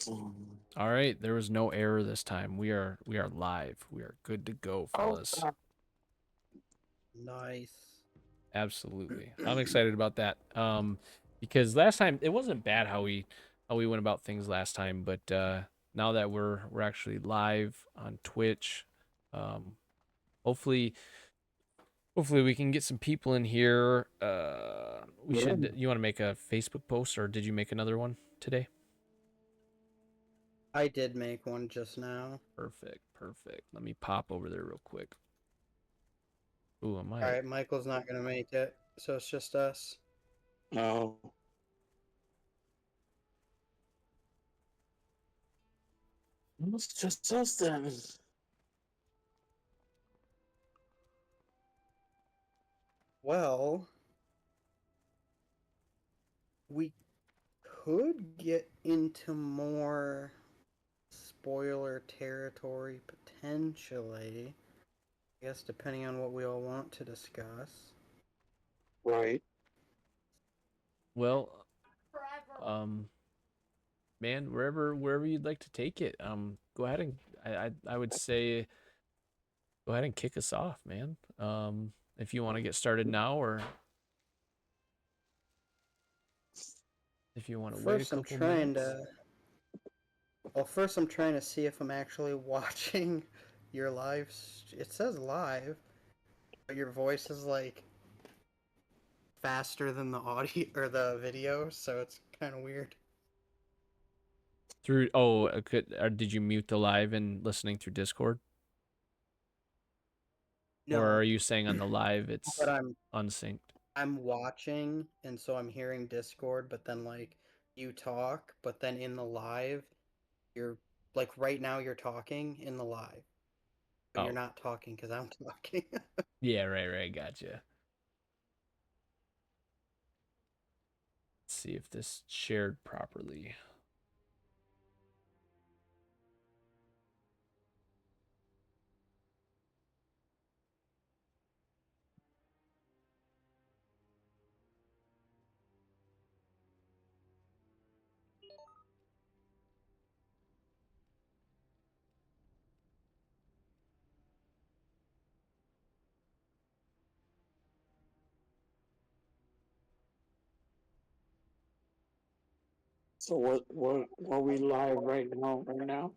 All right, there was no error this time. We are live. We are good to go, Oh, fellas. Nice. Absolutely. I'm excited about that. Because last time it wasn't bad how we went about things last time, but now that we're actually live on Twitch, um hopefully we can get some people in here. We yeah. should You want to make a Facebook post, or did you make another one today? I did make one just now. Perfect, perfect. Let me pop over there real quick. Ooh, am I? Alright, Michael's not gonna make it, so it's just us. No. It's just us then. Well, we could get into more spoiler territory potentially. I guess depending on what we all want to discuss. Right. Well, um, man, wherever you'd like to take it. Go ahead and I would say go ahead and kick us off, man. If you want to get started now, or if you want to wait a First, I'm couple trying minutes. to. Well, first, I'm trying to see if I'm actually watching your live. It says live, but your voice is like faster than the audio or the video, so it's kind of weird. Through did you mute the live and listening through Discord, or No, are you saying on the live but it's I'm unsynced? I'm watching, and so I'm hearing Discord, but then like you talk, but then in the live, you're like right now you're talking in the live, but you're Oh, not talking because I'm talking. yeah, right, gotcha. Let's see if this shared properly. So what are we live right now? Right now?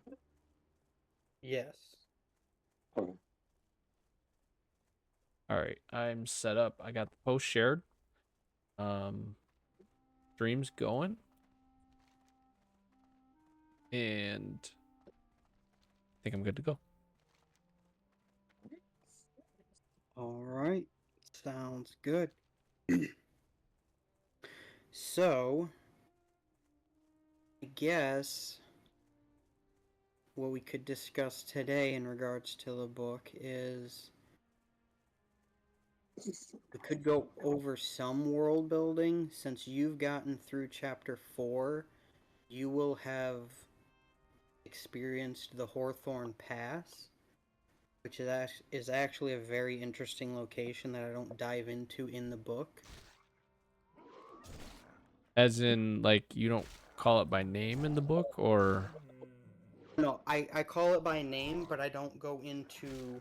Yes. Okay. All right, I'm set up. I got the post shared. Stream's going, and I think I'm good to go. All right. Sounds good. So, I guess what we could discuss today in regards to the book is we could go over some world building. Since you've gotten through chapter 4, you will have experienced the Hawthorne Pass, which is actually a very interesting location that I don't dive into in the book. As in, like, you don't call it by name in the book, or No, I call it by name, but I don't go into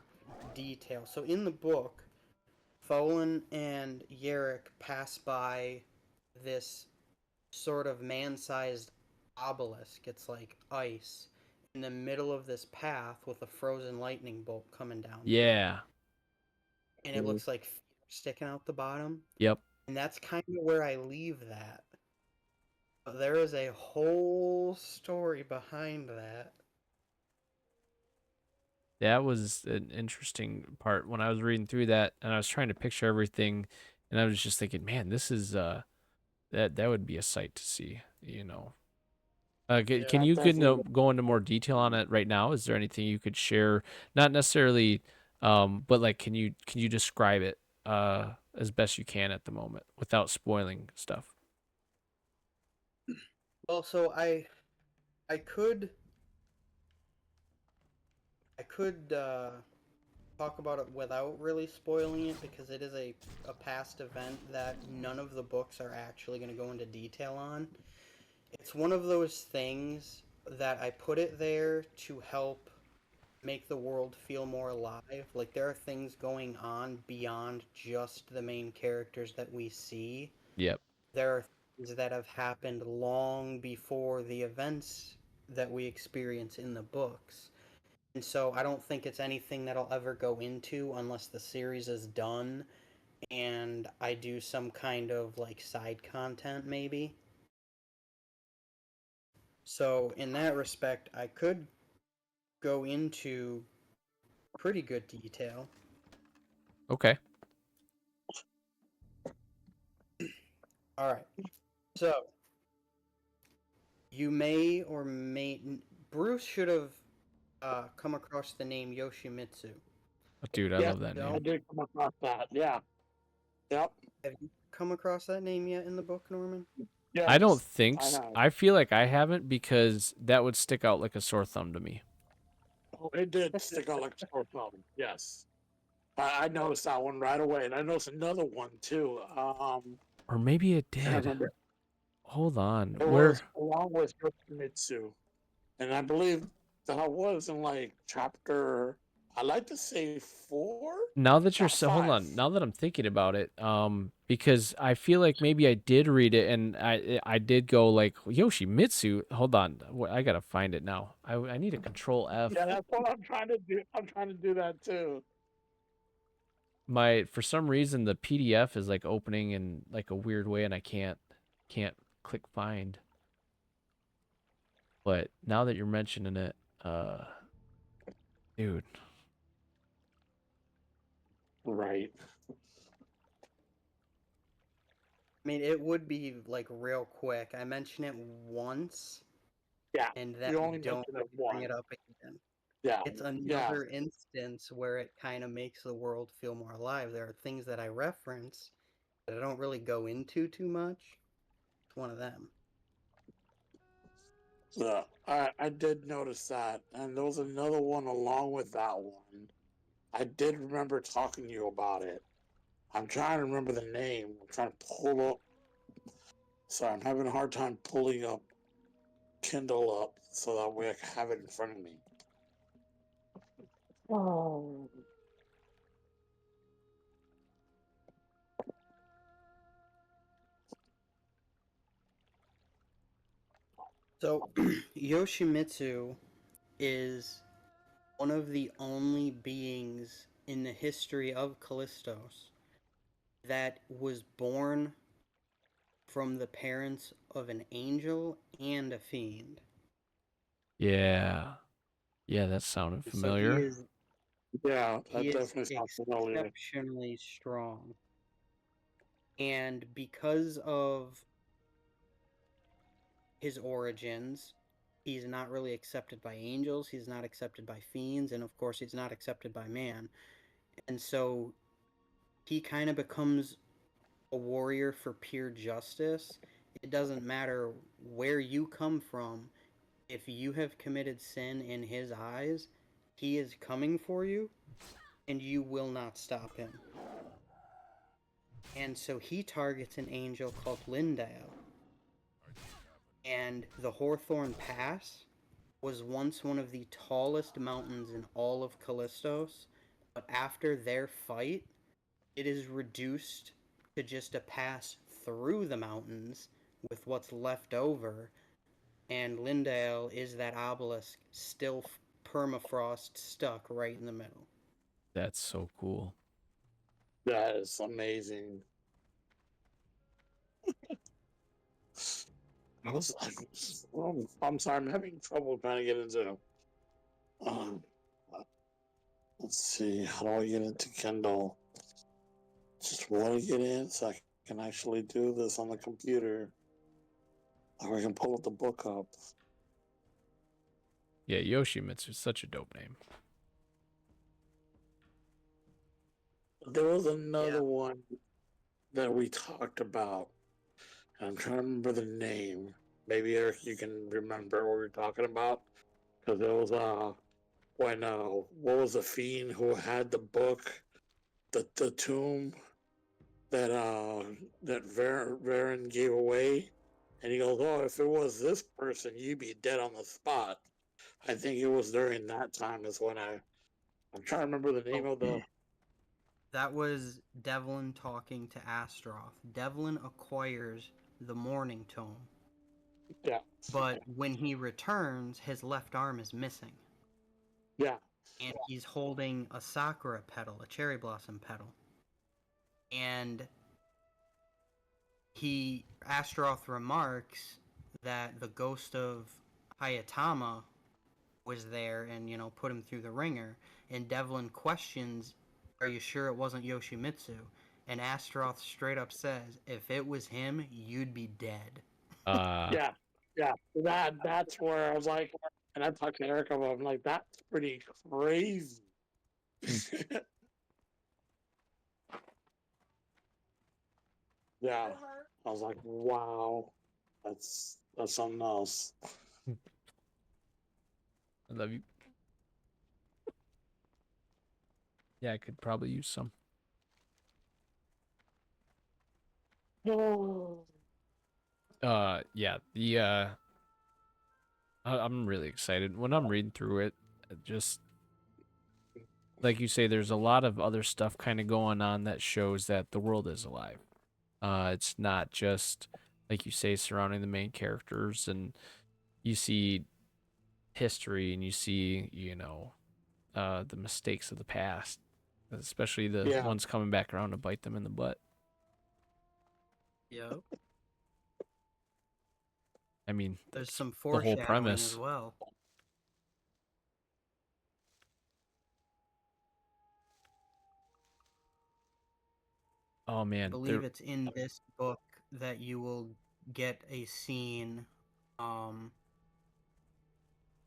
detail. So in the book, Folan and Yarrick pass by this sort of man-sized obelisk. It's like ice in the middle of this path with a frozen lightning bolt coming down through it. yeah, And it looks like feet sticking out the bottom. yep. And that's kind of where I leave that. But there is a whole story behind that. That was an interesting part when I was reading through that, and I was trying to picture everything, and I was just thinking, man, this is that would be a sight to see, you know. Yeah. Can I you definitely go into more detail on it right now? Is there anything you could share? Not necessarily, but like, can you describe it as best you can at the moment without spoiling stuff? Well, so I could I could talk about it without really spoiling it because it is a past event that none of the books are actually going to go into detail on. It's one of those things that I put it there to help make the world feel more alive. Like there are things going on beyond just the main characters that we see. Yep. There are things that have happened long before the events that we experience in the books. And so I don't think it's anything that I'll ever go into unless the series is done and I do some kind of like side content maybe. So in that respect, I could go into pretty good detail. Okay. All right. So you may or may Bruce should have come across the name Yoshimitsu. Dude, I Yeah, love that No, I name. did come across that. Yeah. Yep. have you come across that name yet in the book, Norman? I don't Yes, think I have. I feel like I haven't because that would stick out like a sore thumb to me. Oh, it did stick out like a sore thumb. Yes. I noticed that one right away, and I noticed another one too. Or maybe it Can't did. remember. Hold on. It was Where along with Yoshimitsu, and I believe that was in like chapter. I like to say 4, now that you're not so hold 5. on. Now that I'm thinking about it, because I feel like maybe I did read it and I did go like Yoshimitsu. Hold on. I gotta find it now. I need a control F. Yeah, that's what I'm trying to do. I'm trying to do that too. My for some reason the PDF is like opening in like a weird way and I can't click find. But now that you're mentioning it, dude, Right. I mean, it would be like real quick. I mention it once Yeah. and then You only don't mentioned it really bring once. it up again. Yeah. It's Yeah. another instance where it kind of makes the world feel more alive. There are things that I reference that I don't really go into too much. It's one of them. Yeah. I did notice that, and there was another one along with that one. I did remember talking to you about it. I'm trying to remember the name. I'm trying to pull up. Sorry, I'm having a hard time pulling up Kindle up so that way I can have it in front of me. Oh. So, Yoshimitsu is one of the only beings in the history of Callistos that was born from the parents of an angel and a fiend. yeah, yeah, that sounded So he familiar. is Yeah, he that is definitely sounds familiar. exceptionally strong. And because of his origins, he's not really accepted by angels, he's not accepted by fiends, and of course he's not accepted by man. And so he kind of becomes a warrior for pure justice. It doesn't matter where you come from. If you have committed sin in his eyes, he is coming for you and you will not stop him. And so he targets an angel called Lindale. And the Hawthorne Pass was once one of the tallest mountains in all of Callistos, but after their fight, it is reduced to just a pass through the mountains with what's left over, and Lindale is that obelisk still permafrost stuck right in the middle. That's so cool. That is amazing. I'm sorry, I'm having trouble trying to get into. Um, let's see, how do I get into Kindle? Just want to get in so I can actually do this on the computer. Or I can pull the book up. Yeah, Yoshimitsu is such a dope name. There was Yeah. another one that we talked about. I'm trying to remember the name. Maybe Eric, you can remember what we're talking about. Because it was when what was the fiend who had the book, the tomb that Varen gave away. And he goes, "Oh, if it was this person, you'd be dead on the spot." I think it was during that time is when I'm trying to remember the name Oh, of the. that was Devlin talking to Astaroth. Devlin acquires the Morning Tome, Yeah, but when he returns, his left arm is missing. yeah, And he's holding a sakura petal, a cherry blossom petal. And Astaroth remarks that the ghost of Hayatama was there and, put him through the ringer. And Devlin questions, "Are you sure it wasn't Yoshimitsu?" And Astaroth straight up says, "If it was him, you'd be dead." Uh, yeah, yeah. That's where I was like, and I talked to Eric about. I'm like, that's pretty crazy. Yeah, I was like, wow, that's something else. I love you. Yeah, I could probably use some. Oh, Yeah, I'm really excited when I'm reading through it. Just like you say, there's a lot of other stuff kind of going on that shows that the world is alive. It's not just like you say surrounding the main characters, and you see history and you see, the mistakes of the past, especially the yeah, ones coming back around to bite them in the butt. Yep. I mean, There's that's some the whole foreshadowing as premise. well. Oh I man, believe it's in this book that you will get a scene um,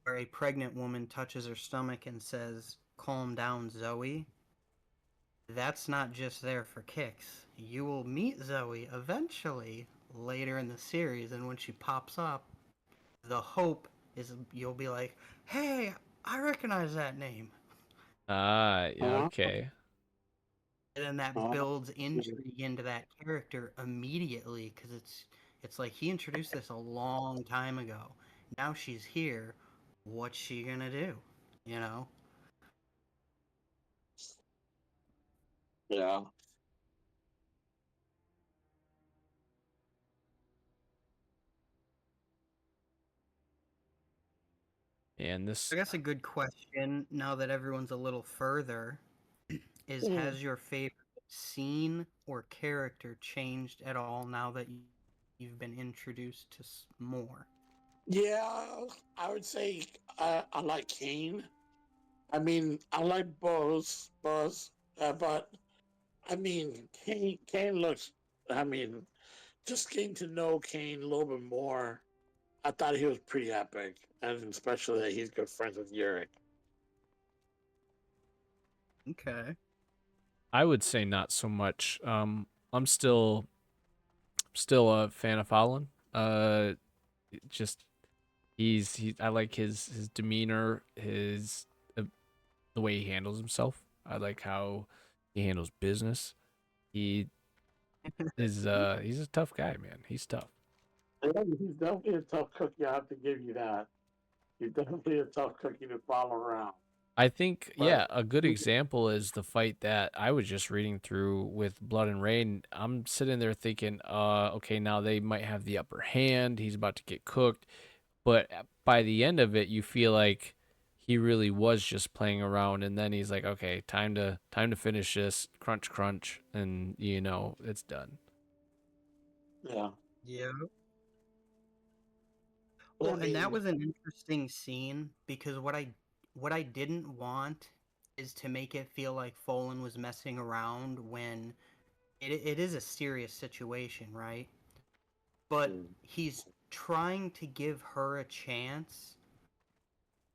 where a pregnant woman touches her stomach and says, "Calm down, Zoe." That's not just there for kicks. You will meet Zoe eventually later in the series, and when she pops up, the hope is you'll be like, "Hey, I recognize that name." yeah, uh-huh, okay. And then that uh-huh. builds intrigue into that character immediately because it's like he introduced this a long time ago. Now she's here. What's she gonna do? You know? Yeah, And this I guess a good question now that everyone's a little further is, mm. has your favorite scene or character changed at all now that you've been introduced to more? Yeah. I would say I like Kane. I mean, I like Buzz, but I mean, Kane looks. I mean, just getting to know Kane a little bit more, I thought he was pretty epic, and especially that he's good friends with Yurik. Okay. I would say not so much. I'm still a fan of Fallon. Just I like his demeanor, the way he handles himself. I like how he handles business. He he's a tough guy, man. He's tough. Yeah, he's definitely a tough cookie. I have to give you that. He's definitely a tough cookie to follow around. I think, But yeah, a good example is the fight that I was just reading through with Blood and Rain. I'm sitting there thinking, okay, now they might have the upper hand. He's about to get cooked. But by the end of it, you feel like he really was just playing around, and then he's like, okay, time to finish this. Crunch, crunch, and it's done. yeah, Yeah. I Well, and that mean, was an interesting scene because what I didn't want is to make it feel like Folan was messing around when it is a serious situation, right? But mm, he's trying to give her a chance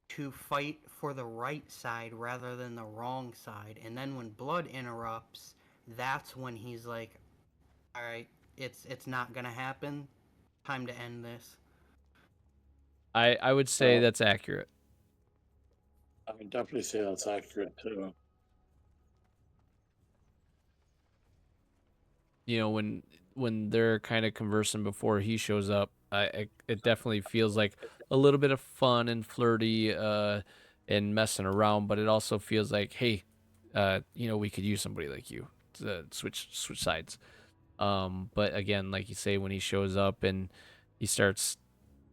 to fight for the right side rather than the wrong side. And then when Blood interrupts, that's when he's like, "All right, it's not gonna happen. Time to end this." I would say that's accurate. I would definitely say that's accurate too. When they're kind of conversing before he shows up, It definitely feels like a little bit of fun and flirty and messing around, but it also feels like, hey, we could use somebody like you to switch sides. But again, like you say, when he shows up and he starts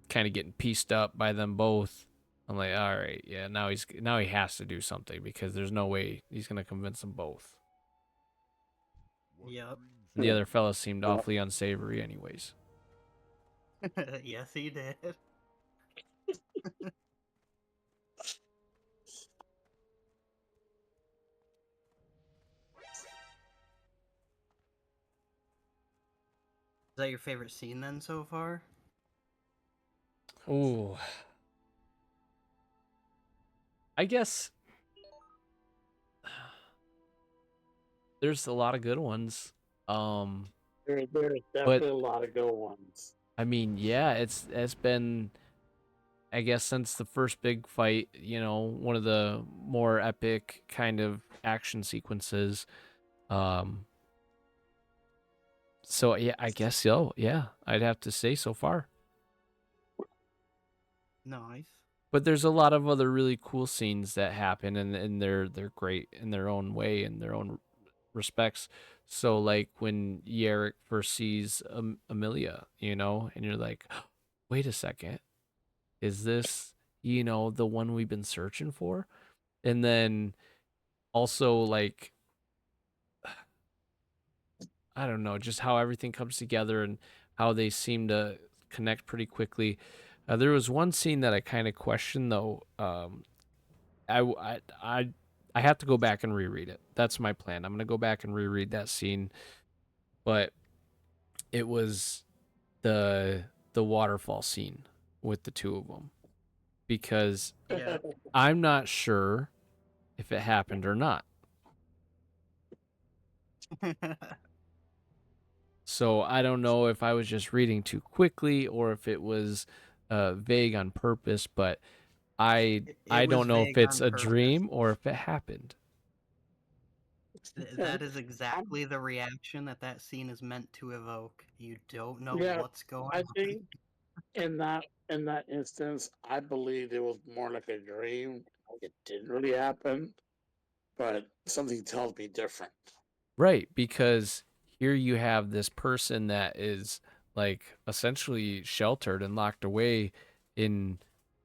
kind of getting pieced up by them both, I'm like, all right, yeah, now he has to do something because there's no way he's gonna convince them both. Yep. And the other fella seemed awfully unsavory, anyways. Yes, he did. Is that your favorite scene then so far? Ooh, I guess there's a lot of good ones. Um, There's but definitely a lot of good ones. I mean, yeah, it's been, I guess, since the first big fight, one of the more epic kind of action sequences. Um, so yeah, I guess so. Yeah, I'd have to say so far. Nice. But there's a lot of other really cool scenes that happen, and they're great in their own way, in their own respects. So like when Yarrick first sees Amelia, and you're like, wait a second, is this the one we've been searching for? And then also like I don't know, just how everything comes together and how they seem to connect pretty quickly. There was one scene that I kind of questioned though. I, I I I have to go back and reread it. That's my plan. I'm gonna go back and reread that scene, but it was the the waterfall scene with the two of them because Yeah. I'm not sure if it happened or not. So I don't know if I was just reading too quickly or if it was vague on purpose, but I It I was don't know if vague it's on a purpose. dream or if it happened. That is I'm, exactly the reaction that scene is meant to evoke. You don't know yeah, what's going I on. think in that instance, I believe it was more like a dream. It didn't really happen, but something tells me different. Right, because here you have this person that is like essentially sheltered and locked away in,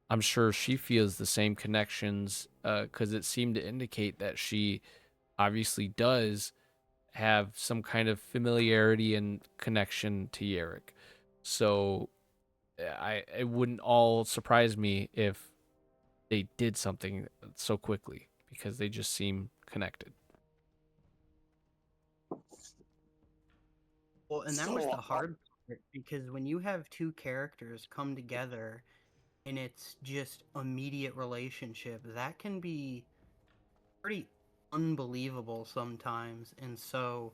I'm sure she feels the same connections cuz it seemed to indicate that she obviously does have some kind of familiarity and connection to Yarrick. So it wouldn't all surprise me if they did something so quickly because they just seem connected. Well, and that was So the hard part because when you have two characters come together and it's just immediate relationship, that can be pretty unbelievable sometimes. And so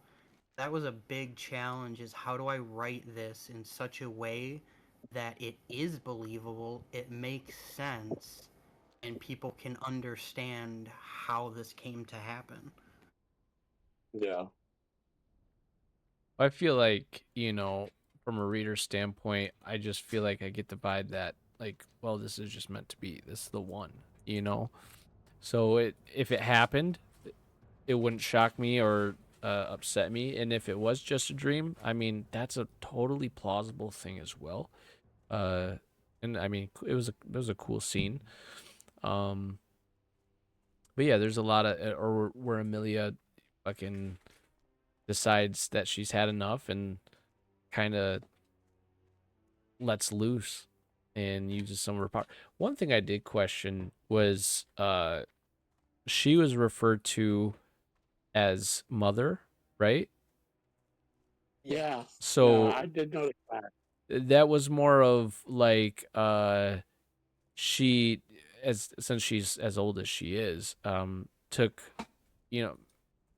that was a big challenge is how do I write this in such a way that it is believable, it makes sense, and people can understand how this came to happen. yeah, I feel like, from a reader standpoint, I just feel like I get the vibe that, like, well, this is just meant to be. This is the one, you know? So if it happened, it wouldn't shock me or upset me. And if it was just a dream, I mean, that's a totally plausible thing as well. Uh, and I mean, it was a cool scene. Um, but yeah, there's a lot of, or where Amelia fucking decides that she's had enough and kind of lets loose and uses some of her power. One thing I did question was she was referred to as mother, right? Yeah. yeah, yeah. So I did notice that. that was more of like she, as since she's as old as she is, took, you know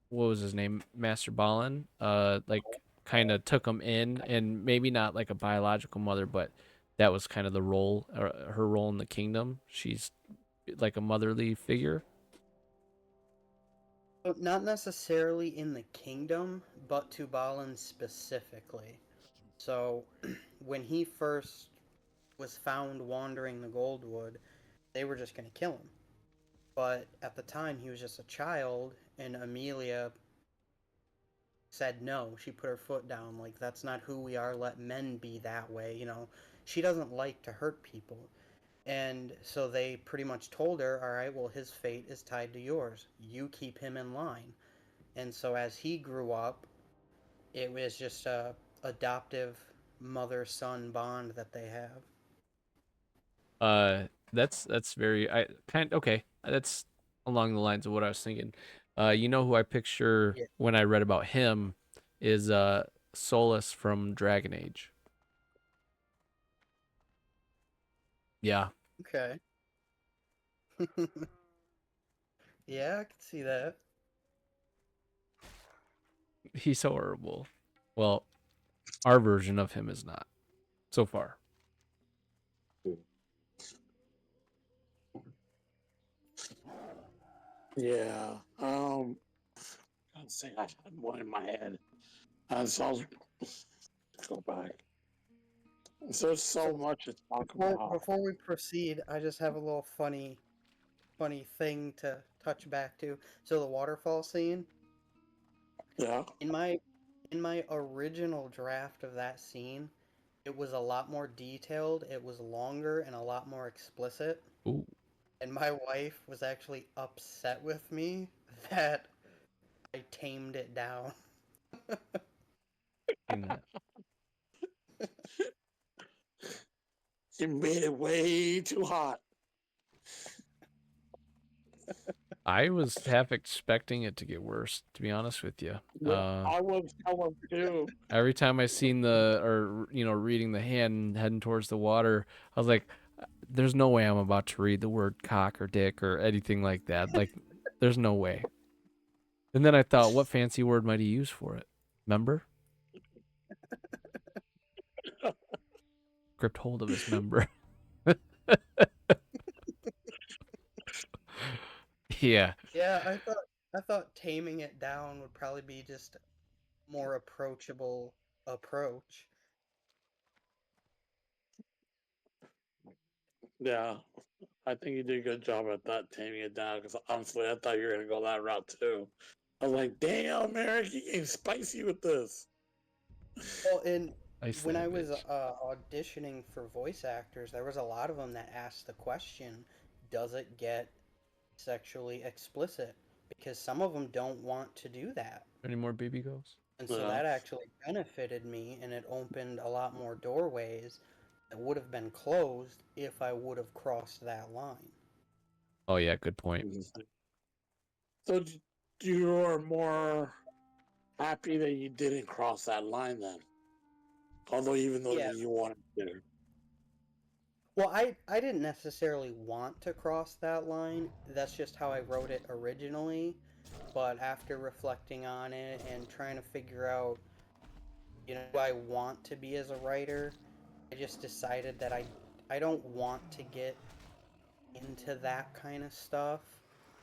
what was his name, Master Balin, like kind of took him in, and maybe not like a biological mother, but that was kind of the role, her role in the kingdom. She's like a motherly figure. So not necessarily in the kingdom, but to Balin specifically. So when he first was found wandering the Goldwood, they were just going to kill him. But at the time, he was just a child, and Amelia said no. She put her foot down, like, that's not who we are. Let men be that way, you know. She doesn't like to hurt people. And so they pretty much told her, all right, well, his fate is tied to yours. You keep him in line. And so as he grew up, it was just a adoptive mother-son bond that they have. That's very I kind okay. That's along the lines of what I was thinking. You know who I picture Yeah. when I read about him is Solus from Dragon Age. Yeah, Okay. Yeah, I can see that. he's horrible. Well, our version of him is not so far. Yeah. Let's see, I had one in my head. So let's go back. There's so So much to talk before about. before we proceed, I just have a little funny thing to touch back to. So the waterfall scene Yeah. in my original draft of that scene, it was a lot more detailed, it was longer and a lot more explicit. Ooh, And my wife was actually upset with me that I tamed it down. seen that. You made it way too hot. I was half expecting it to get worse, to be honest with you. Yeah, I was telling too. Every time I seen the or reading the hand heading towards the water, I was like, "There's no way I'm about to read the word cock or dick or anything like that. Like, there's no way." And then I thought, what fancy word might he use for it? Member? Gripped hold of his member. Yeah, Yeah, I thought taming it down would probably be just more approachable approach. Yeah, I think you did a good job at that, taming it down. Because honestly, I thought you were gonna go that route too. I was like, "Damn, Eric, you getting spicy with this." Well, and ice when I that was bitch. auditioning for voice actors, there was a lot of them that asked the question, does it get sexually explicit? Because some of them don't want to do that. Any more baby ghosts? And so Yeah. that actually benefited me and it opened a lot more doorways that would have been closed if I would have crossed that line. Oh yeah, good point. So you are more happy that you didn't cross that line then, although even though Yeah. you wanted to. Well, I didn't necessarily want to cross that line. That's just how I wrote it originally. But after reflecting on it and trying to figure out, who I want to be as a writer, I just decided that I don't want to get into that kind of stuff.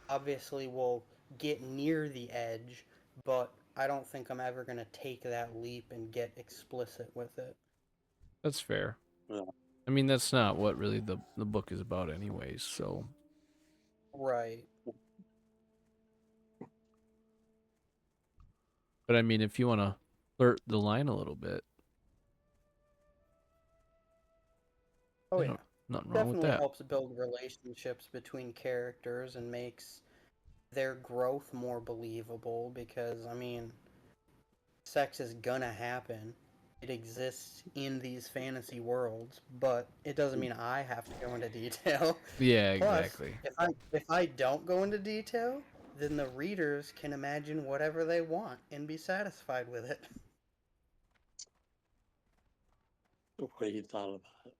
Obviously, we'll get near the edge, but I don't think I'm ever going to take that leap and get explicit with it. That's fair. Yeah. I mean, that's not what really the book is about, anyways. So, Right. but I mean, if you want to flirt the line a little bit, Oh, you yeah. know, nothing wrong with Definitely that. helps build relationships between characters and makes their growth more believable because, I mean, sex is gonna happen. It exists in these fantasy worlds, but it doesn't mean I have to go into detail. Yeah, Plus, exactly. if I don't go into detail, then the readers can imagine whatever they want and be satisfied with it. The way you thought about it.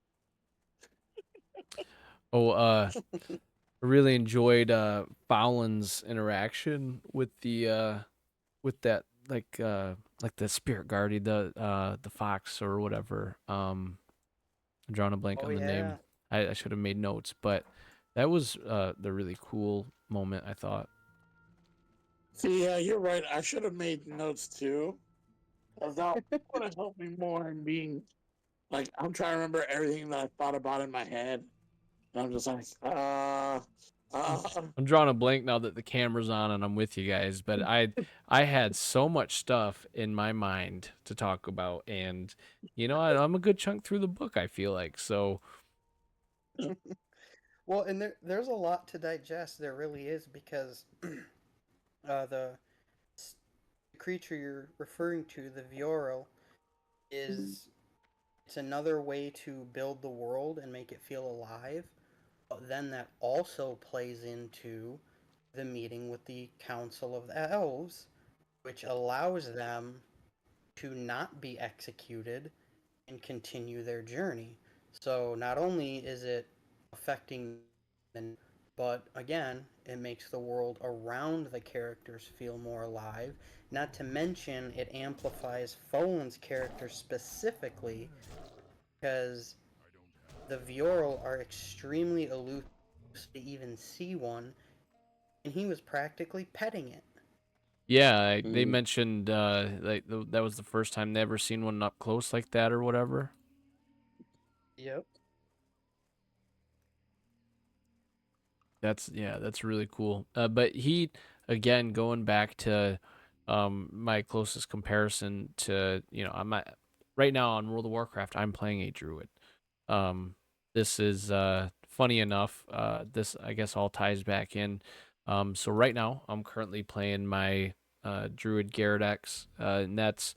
Oh, I really enjoyed Fowlin's interaction with that like the spirit guardian, the fox or whatever. I'm drawing a blank Oh on the yeah. name. I should have made notes, but that was the really cool moment, I thought. See, yeah, you're right. I should have made notes too. 'Cause that would have helped me more in being Like I'm trying to remember everything that I thought about in my head, and I'm just like, I'm drawing a blank now that the camera's on and I'm with you guys, but I had so much stuff in my mind to talk about, and I'm a good chunk through the book, I feel like. So Well, and there's a lot to digest. There really is because the creature you're referring to, the Viorel, is it's another way to build the world and make it feel alive. But then that also plays into the meeting with the Council of the Elves, which allows them to not be executed and continue their journey. So not only is it affecting them, but again, it makes the world around the characters feel more alive. Not to mention, it amplifies Folan's character specifically because the Viorel are extremely elusive to even see one, and he was practically petting it. yeah, they mentioned like that was the first time they ever seen one up close like that or whatever. Yep. That's really cool. But he, again, going back to my closest comparison to, I'm at, right now on World of Warcraft, I'm playing a druid. Um, this is funny enough. This, I guess, all ties back in. So right now I'm currently playing my druid Gyaradex, and that's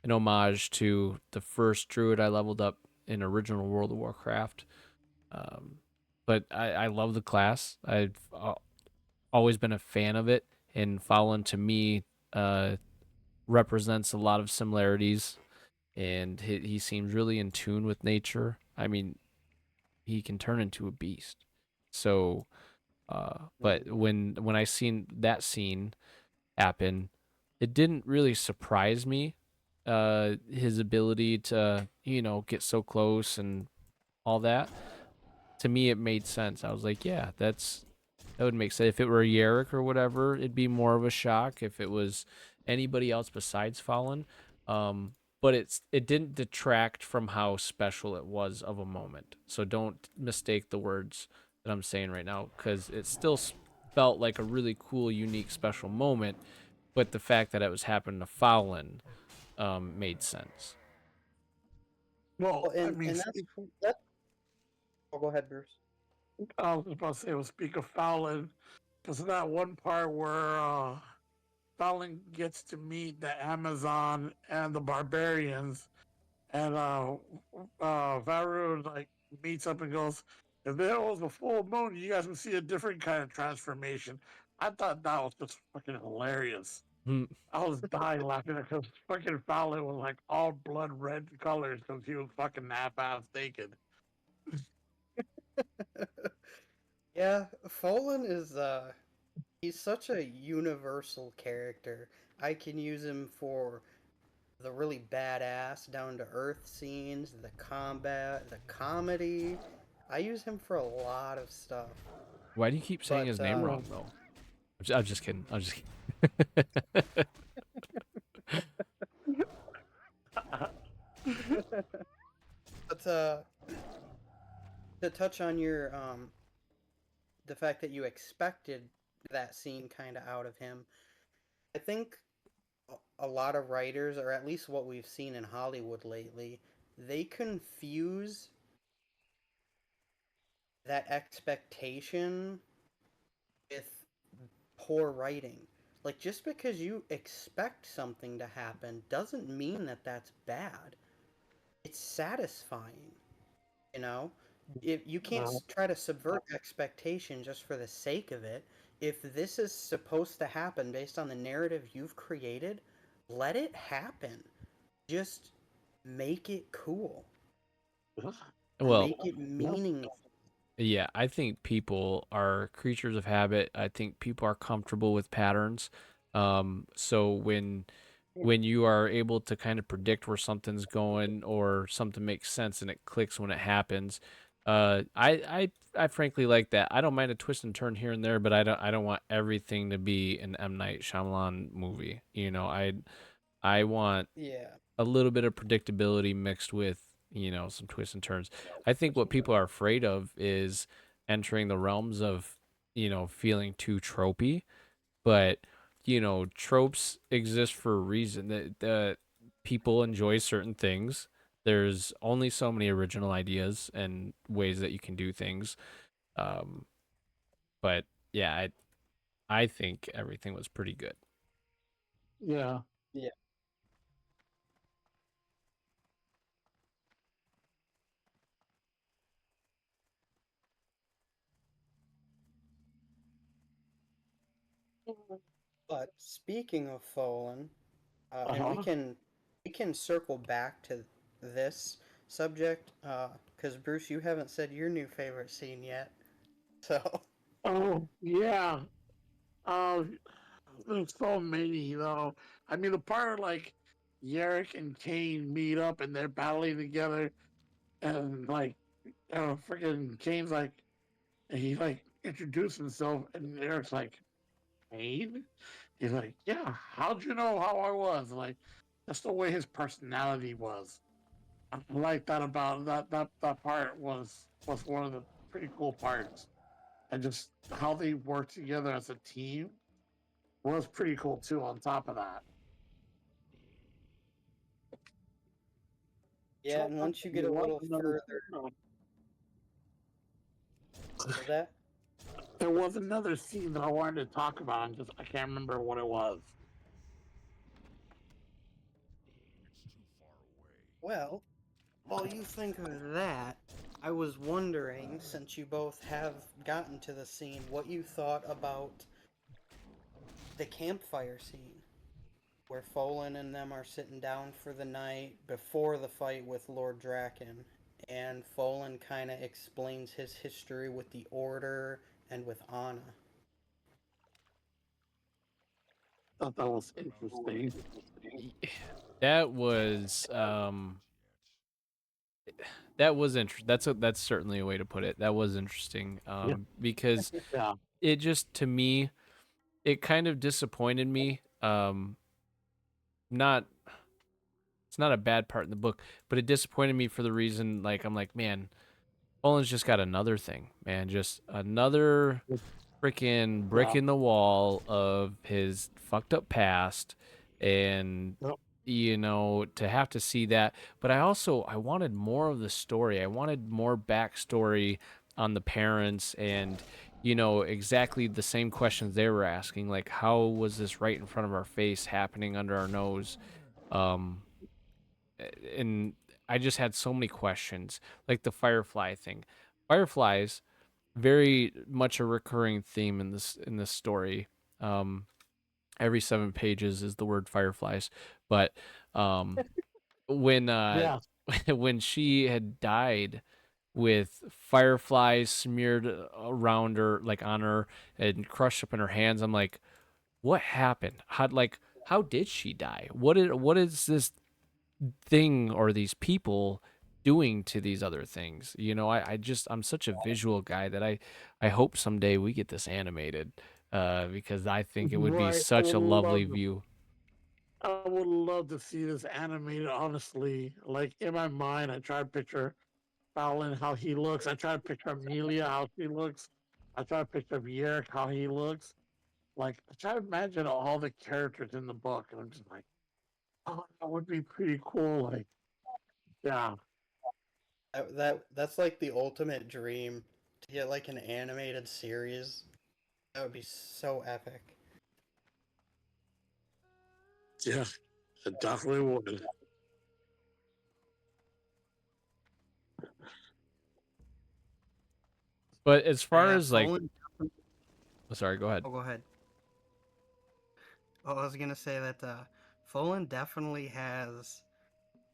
an homage to the first druid I leveled up in original World of Warcraft. Um, but I love the class. I've always been a fan of it, and Fallon to me represents a lot of similarities, and he seems really in tune with nature. I mean, he can turn into a beast. So, but when I seen that scene happen, it didn't really surprise me. His ability to get so close and all that, to me it made sense. I was like, yeah, that would make sense. If it were Yarrick or whatever, it'd be more of a shock. If it was anybody else besides Fallen, but it didn't detract from how special it was of a moment. So don't mistake the words that I'm saying right now, because it still felt like a really cool, unique, special moment. But the fact that it was happening to Fallen made sense. well, Well, I and mean, and that's. Oh, go ahead, Bruce. I was about to say, well, speak of Fallon, because that one part where Fallon gets to meet the Amazon and the barbarians, and Varun like meets up and goes, "If there was a full moon, you guys would see a different kind of transformation." I thought that was just fucking hilarious. Hmm. I was dying laughing because fucking Fallon was like all blood red colors because he was fucking half-ass naked. Yeah, Folan is he's such a universal character. I can use him for the really badass, down to earth scenes, the combat, the comedy. I use him for a lot of stuff. Why do you keep saying But his name wrong though? I'm just kidding. I'm just kidding. but to touch on your the fact that you expected that scene kind of out of him, I think a lot of writers, or at least what we've seen in Hollywood lately, they confuse that expectation with poor writing. Like, just because you expect something to happen doesn't mean that that's bad. It's satisfying, you know? If you can't uh, try to subvert expectation just for the sake of it. If this is supposed to happen based on the narrative you've created, let it happen. Just make it cool or Well, make it meaningful. yeah, I think people are creatures of habit. I think people are comfortable with patterns. So when you are able to kind of predict where something's going or something makes sense and it clicks when it happens, I frankly like that. I don't mind a twist and turn here and there, but I don't want everything to be an M Night Shyamalan movie. I want Yeah. a little bit of predictability mixed with some twists and turns. I think what people are afraid of is entering the realms of, feeling too tropey, but tropes exist for a reason. That people enjoy certain things. There's only so many original ideas and ways that you can do things. Um, but yeah, I think everything was pretty good. Yeah. Yeah. But speaking of Folan, and we Uh-huh. can circle back to this subject, because Bruce, you haven't said your new favorite scene yet. So Oh, yeah. Um, there's so many, though. I mean, the part like Yarrick and Kane meet up and they're battling together, and like, freaking Kane's like, he like introduced himself, and Eric's like, Kane? He's like, yeah, how'd you know how I was? Like, that's the way his personality was. I like that about that part was one of the pretty cool parts. And just how they work together as a team was pretty cool too. On top of that, yeah, and once you get there a was little another further, what was that? there was another scene that I wanted to talk about. And just I can't remember what it was. Well, while you think of that, I was wondering, since you both have gotten to the scene, what you thought about the campfire scene, where Folan and them are sitting down for the night before the fight with Lord Draken, and Folan kind of explains his history with the Order and with Anna. Thought that was interesting. That was that's certainly a way to put it. That was interesting. Yeah, Because yeah, it just, to me, it kind of disappointed me. Not It's not a bad part in the book, but it disappointed me for the reason, like, I'm like, man, Poland's just got another thing, man, just another freaking brick yeah. in the wall of his fucked up past, and Yep. to have to see that. But I wanted more of the story. I wanted more backstory on the parents, and exactly the same questions they were asking, like, how was this right in front of our face happening under our nose? um and I just had so many questions, like the firefly thing. Fireflies, very much a recurring theme in this story. Um, every 7 pages is the word fireflies, but um, when Yeah. when she had died with fireflies smeared around her, like on her, and crushed up in her hands, I'm like, what happened? How did she die? What is this thing or these people doing to these other things? I'm such a visual guy that I hope someday we get this animated, because I think it would be Right. I such would a lovely love to. view. I would love to see this animated. Honestly, like in my mind, I try to picture Fallon how he looks. I try to picture Amelia how she looks. I try to picture Yerrick how he looks. Like I try to imagine all the characters in the book, and I'm just like, oh, that would be pretty cool. Like, yeah, That's like the ultimate dream, to get like an animated series. That would be so epic. yeah, it definitely would. But as But far yeah, as like, Folan. oh, sorry, go ahead. Oh, go ahead. Oh, I was gonna say that Folan definitely has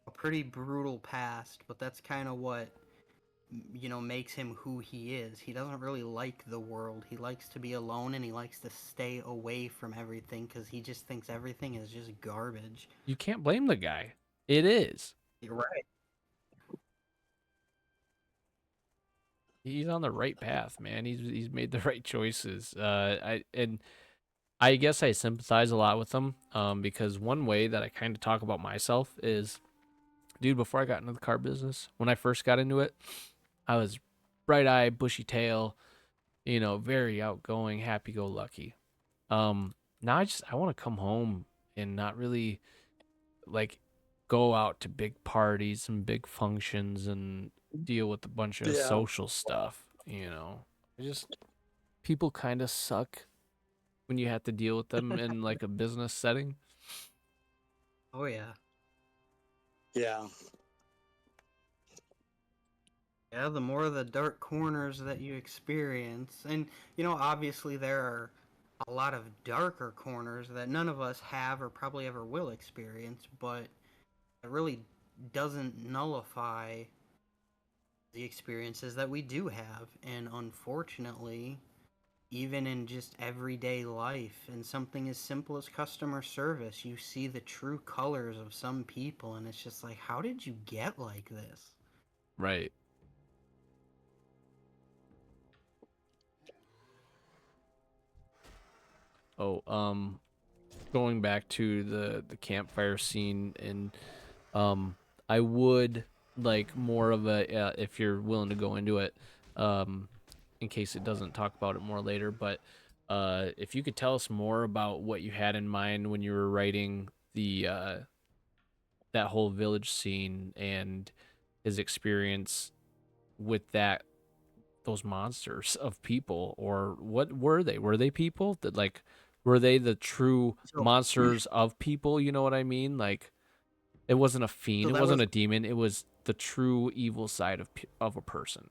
a pretty brutal past, but that's kind of what makes him who he is. He doesn't really like the world. He likes to be alone, and he likes to stay away from everything because he just thinks everything is just garbage. You can't blame the guy. It is. You're right. He's on the right path, man. He's made the right choices. I guess I sympathize a lot with him, because one way that I kind of talk about myself is dude, before I got into the car business, when I first got into it, I was bright eyed, bushy tail, very outgoing, happy go lucky. Now I want to come home and not really like go out to big parties and big functions and deal with a bunch of Yeah. social stuff. I just people kind of suck when you have to deal with them in like a business setting. Oh yeah. Yeah. Yeah, the more of the dark corners that you experience, and obviously there are a lot of darker corners that none of us have or probably ever will experience, but it really doesn't nullify the experiences that we do have. And unfortunately, even in just everyday life, in something as simple as customer service, you see the true colors of some people, and it's just like, how did you get like this? Right. Oh, going back to the campfire scene, and I would like more of a if you're willing to go into it, um in case it doesn't talk about it more later, but if you could tell us more about what you had in mind when you were writing the that whole village scene and his experience with those monsters of people, or what were they? Were they people that like were they the true So, monsters of people? You know what I mean? Like it wasn't a fiend, so it that wasn't was a demon, it was the true evil side of a person.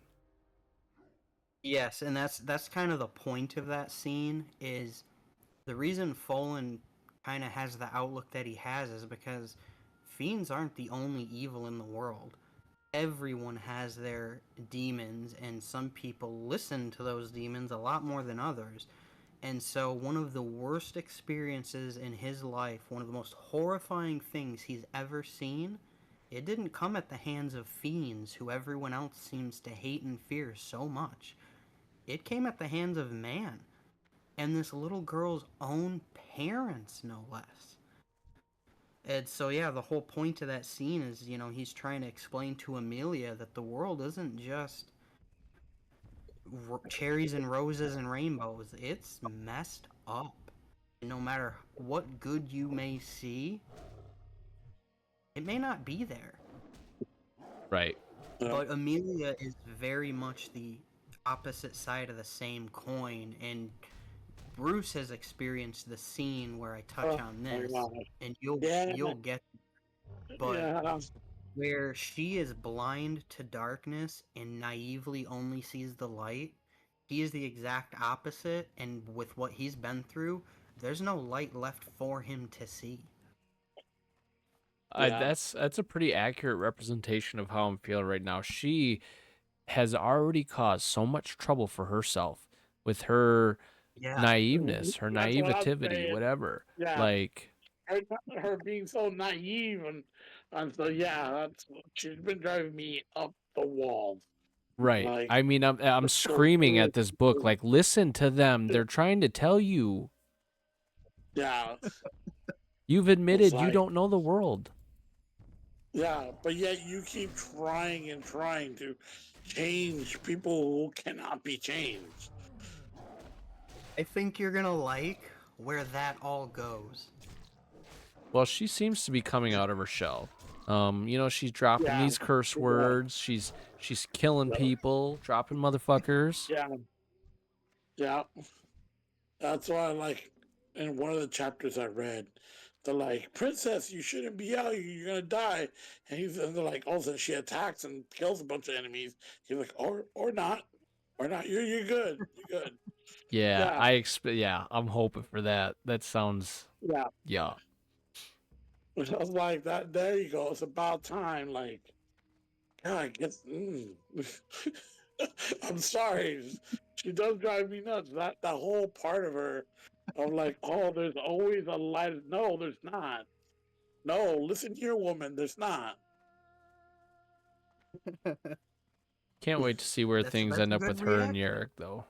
yes, and that's kind of the point of that scene is the reason Folan kind of has the outlook that he has is because fiends aren't the only evil in the world. Everyone has their demons, and some people listen to those demons a lot more than others. And so, one of the worst experiences in his life, one of the most horrifying things he's ever seen, it didn't come at the hands of fiends who everyone else seems to hate and fear so much. It came at the hands of man, and this little girl's own parents, no less. And so, yeah, the whole point of that scene is, he's trying to explain to Amelia that the world isn't just cherries and roses and rainbows. It's messed up. No matter what good you may see, it may not be there. Right. Yeah. But Amelia is very much the opposite side of the same coin, and Bruce has experienced the scene where I touch Oh on my this, God. and you'll Yeah. you'll get. But Yeah. where she is blind to darkness and naively only sees the light, he is the exact opposite, and with what he's been through, there's no light left for him to see. Yeah. That's a pretty accurate representation of how I'm feeling right now. She has already caused so much trouble for herself with her Yeah. naiveness, her That's what I'm naivety, saying. whatever. Yeah. Like, her, her being so naive and so yeah, that's she's been driving me up the wall. right. Like I mean, I'm screaming at this book like, listen to them. They're trying to tell you. yeah, You've it's admitted you like don't know the world. yeah, but yet you keep trying and trying to change people who cannot be changed. I think you're gonna like where that all goes. Well, she seems to be coming out of her shell. She's dropping Yeah, these curse yeah, words. She's killing people, dropping motherfuckers. yeah, yeah. That's why, like, in one of the chapters I read, they're like, "Princess, you shouldn't be out. You're gonna die." And they're like, all of a sudden she attacks and kills a bunch of enemies. He's like, or not, or not. You're good. You're good. Yeah, Yeah, yeah, I'm hoping for that. That sounds yeah. yeah. Which I was like, that. There you go. It's about time. Like, God, I guess. I'm sorry. She does drive me nuts. That whole part of her, of like, oh, there's always a light. No, there's not. No, listen here, woman. There's not. Can't wait to see where things That's end a up good with her and reaction. Yarrick though.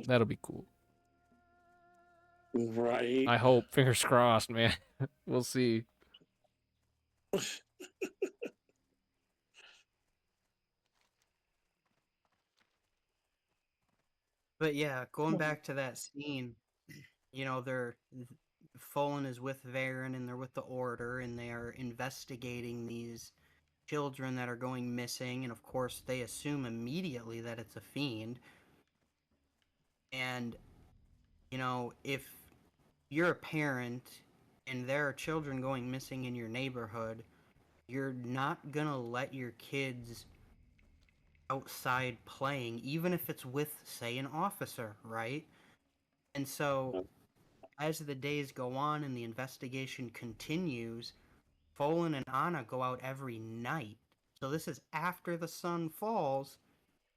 That'll be cool. Right. I hope. Fingers crossed, man. We'll see. But yeah, going back to that scene, they're Folan is with Varen and they're with the Order and they are investigating these children that are going missing, and of course they assume immediately that it's a fiend. And if you're a parent and there are children going missing in your neighborhood, you're not gonna let your kids outside playing, even if it's with, say, an officer, right? And so, as the days go on and the investigation continues, Folan and Anna go out every night. So, this is after the sun falls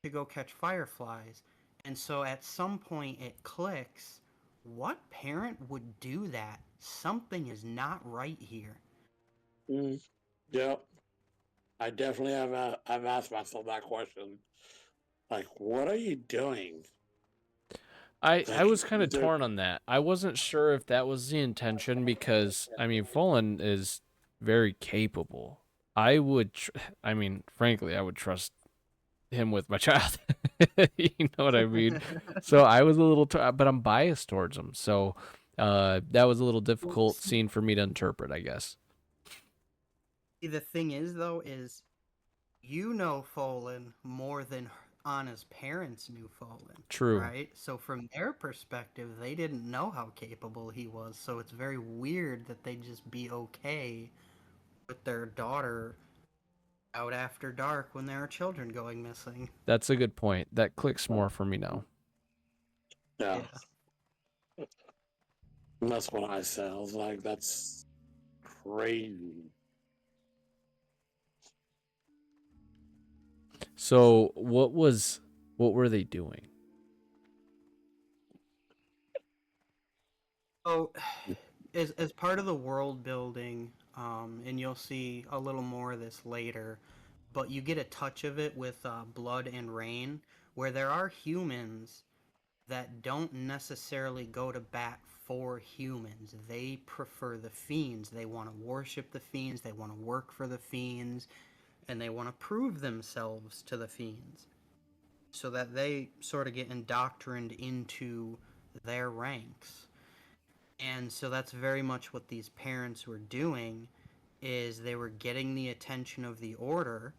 to go catch fireflies. And so, at some point, it clicks. What parent would do that? Something is not right here. Mm, yep. I definitely have. I've asked myself that question. Like, what are you doing? I Like, was kind of torn on that. I wasn't sure if that was the intention because I mean, Folan is very capable. I would, I mean, frankly, I would trust him with my child. You know what I mean? So I was a little, but I'm biased towards him. So that was a little difficult scene for me to interpret, I guess. The thing is, though, is Folan more than Anna's parents knew Folan, True. right? So from their perspective, they didn't know how capable he was. So it's very weird that they'd just be okay with their daughter out after dark when there are children going missing. That's a good point. That clicks more for me now. yeah. Yeah. And that's what I said. I was like, that's crazy. So what were they doing? So, as part of the world building, and you'll see a little more of this later, but you get a touch of it with Blood and Rain, where there are humans that don't necessarily go to bat for humans. They prefer the fiends. They want to worship the fiends. They want to work for the fiends, and they want to prove themselves to the fiends, so that they sort of get indoctrined into their ranks. And so that's very much what these parents were doing, is they were getting the attention of the Order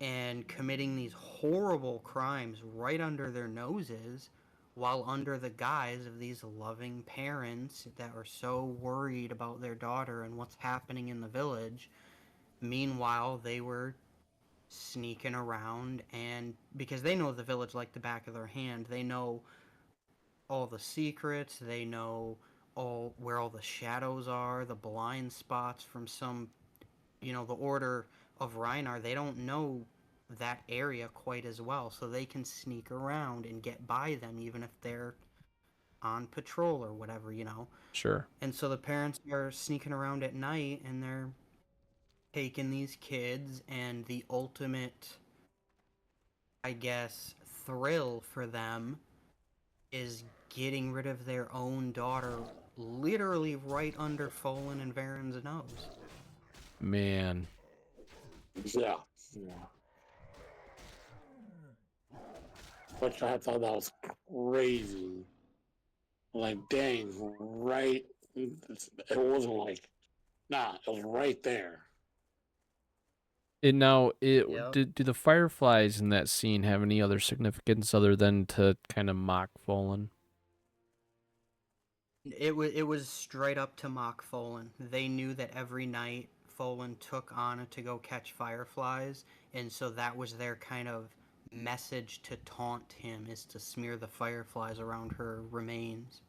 and committing these horrible crimes right under their noses, while under the guise of these loving parents that are so worried about their daughter and what's happening in the village. Meanwhile, they were sneaking around, and because they know the village like the back of their hand, they know all the secrets, they know all where all the shadows are, the blind spots from some, the Order of Reinar, they don't know that area quite as well, so they can sneak around and get by them even if they're on patrol or whatever. Sure. And so the parents are sneaking around at night and they're taking these kids, and the ultimate, I guess, thrill for them is getting rid of their own daughter literally right under Folan and Varen's nose. Man. Yeah. Yeah. Which I thought that was crazy. Like, dang, right. It wasn't like, nah, it was right there. And now, Yep. do the fireflies in that scene have any other significance other than to kind of mock Folan? It was straight up to mock Folan. They knew that every night Folan took Anna to go catch fireflies, and so that was their kind of message to taunt him, is to smear the fireflies around her remains.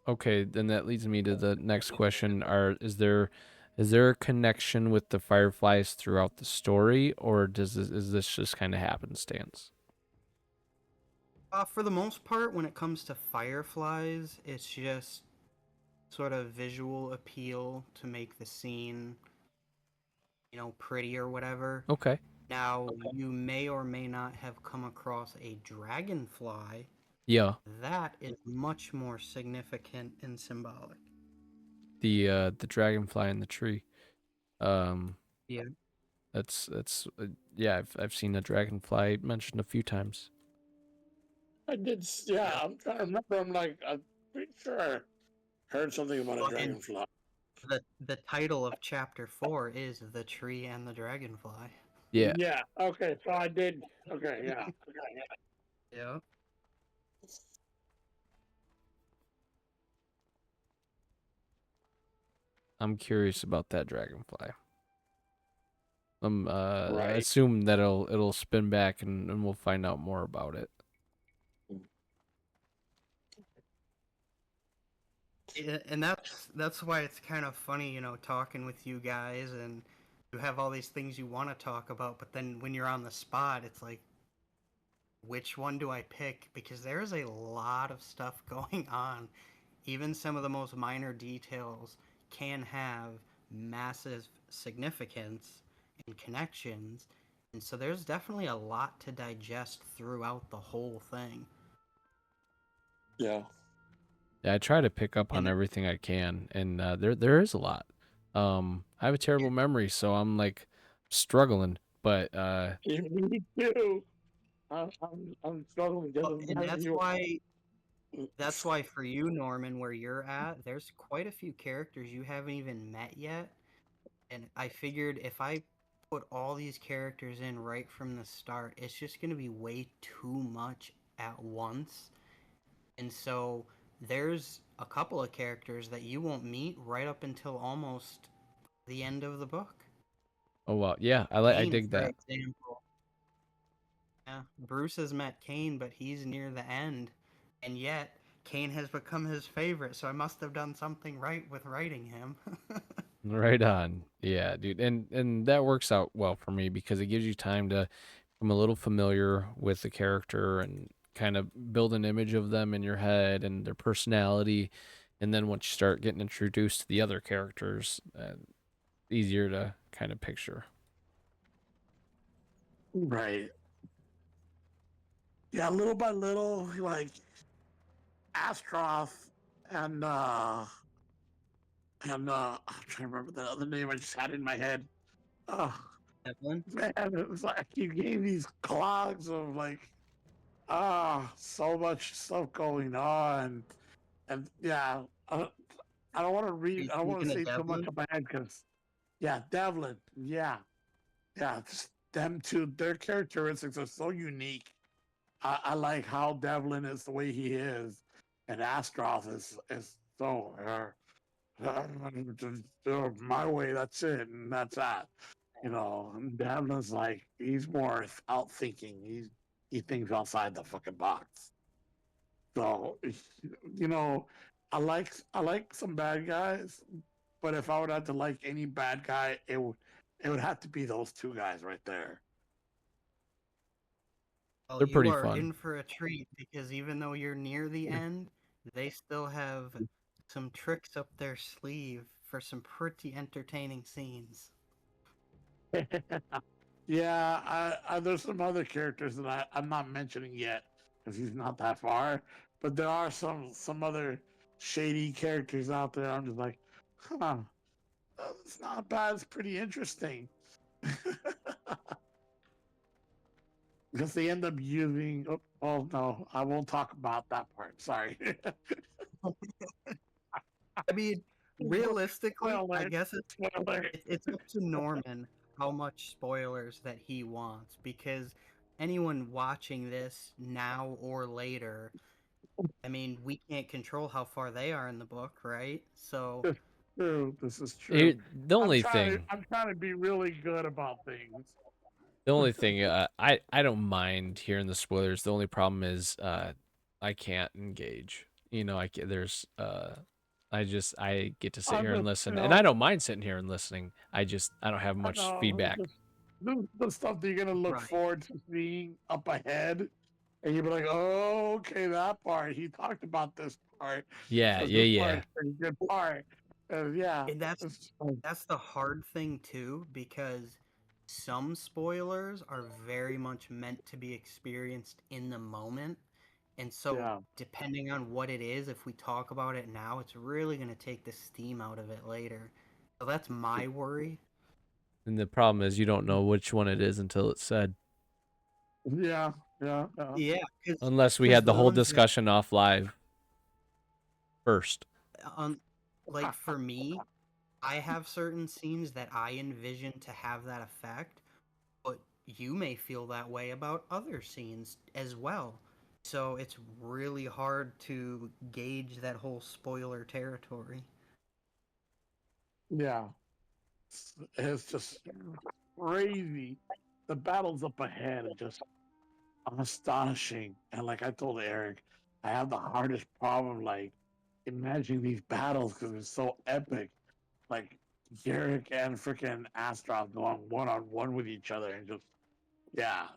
Okay, then that leads me to the next question. Is there a connection with the fireflies throughout the story, or is this just kind of happenstance? For the most part, when it comes to fireflies, it's just sort of visual appeal to make the scene, pretty or whatever. Okay. Now, you may or may not have come across a dragonfly. Yeah. That is much more significant and symbolic. The dragonfly in the tree. Um Yeah. that's yeah, I've seen a dragonfly mentioned a few times. I did. Yeah, I'm trying to remember. I'm like, I'm pretty sure I heard something about a Well, and dragonfly. the title of chapter 4 is The Tree and the Dragonfly. Yeah, Yeah. Okay. So I did. Okay. Yeah. Yeah. I'm curious about that dragonfly. I Right. assume that it'll spin back and we'll find out more about it. And that's why it's kind of funny, you know, talking with you guys, and you have all these things you want to talk about, but then when you're on the spot, it's like, which one do I pick? Because there's a lot of stuff going on. Even some of the most minor details can have massive significance and connections. And so there's definitely a lot to digest throughout the whole thing. Yeah. Yeah, I try to pick up on And everything I can, and there is a lot. I have a terrible memory, so I'm like struggling. But Me too. I'm struggling just as and bad as you. that's why for you, Norman, where you're at, there's quite a few characters you haven't even met yet. And I figured if I put all these characters in right from the start, it's just going to be way too much at once. And so there's a couple of characters that you won't meet right up until almost the end of the book. oh well, yeah, I Kane, dig for that. example. Yeah, Bruce has met Kane, but he's near the end. And yet, Kane has become his favorite, so I must have done something right with writing him. Right on. Yeah, dude. And that works out well for me because it gives you time to become a little familiar with the character and kind of build an image of them in your head and their personality. And then once you start getting introduced to the other characters, easier to kind of picture. Right. Yeah. Little by little, like Astroth and I'm trying to remember the other name I just had in my head. Oh Evelyn? man, it was like you gave these clogs of like so much stuff going on, and yeah, I don't want to Are read. you I don't want to thinking of say too much Devlin? about it because yeah, Devlin, yeah, just them two. Their characteristics are so unique. I like how Devlin is the way he is, and Astroth is so. My way, that's it, and that's that. You know, and Devlin's like he's more out thinking. He thinks outside the fucking box. So, you know, I like some bad guys, but if I would have to like any bad guy, it would have to be those two guys right there. Well, They're you pretty are fun. in for a treat because even though you're near the end, they still have some tricks up their sleeve for some pretty entertaining scenes. Yeah, there's some other characters that I'm not mentioning yet because he's not that far. But there are some other shady characters out there. I'm just like, huh, it's not bad. It's pretty interesting because they end up using. Oh no, I won't talk about that part. Sorry. I mean, realistically, I Spoiler, guess spoiler. it's up to Norman how much spoilers that he wants because anyone watching this now or later, I mean, we can't control how far they are in the book, right? So, This is true. This is true. The only thing I'm trying to be really good about things. The only thing I don't mind hearing the spoilers. The only problem is I can't engage. You know, there's I get to sit I here and just, listen, and I don't mind sitting here and listening. I don't have I much know feedback. the stuff that you're gonna look right. forward to seeing up ahead, and you'll be like, "Oh, okay, that part. He talked about this part Yeah, because yeah, this part yeah. is a pretty good part." And yeah, And that's it's, that's the hard thing too because some spoilers are very much meant to be experienced in the moment. And so yeah, depending on what it is, if we talk about it now, it's really going to take the steam out of it later. So that's my worry. And the problem is you don't know which one it is until it's said. yeah. Yeah, yeah. Yeah, because Unless we had the the whole ones that discussion off live first. on like for me, I have certain scenes that I envision to have that effect, but you may feel that way about other scenes as well. So it's really hard to gauge that whole spoiler territory. Yeah. It's just crazy. The battles up ahead are just astonishing. And like I told Eric, I have the hardest problem like imagining these battles because they're so epic. Like Garrick and freaking Astrov going one on one with each other and just yeah,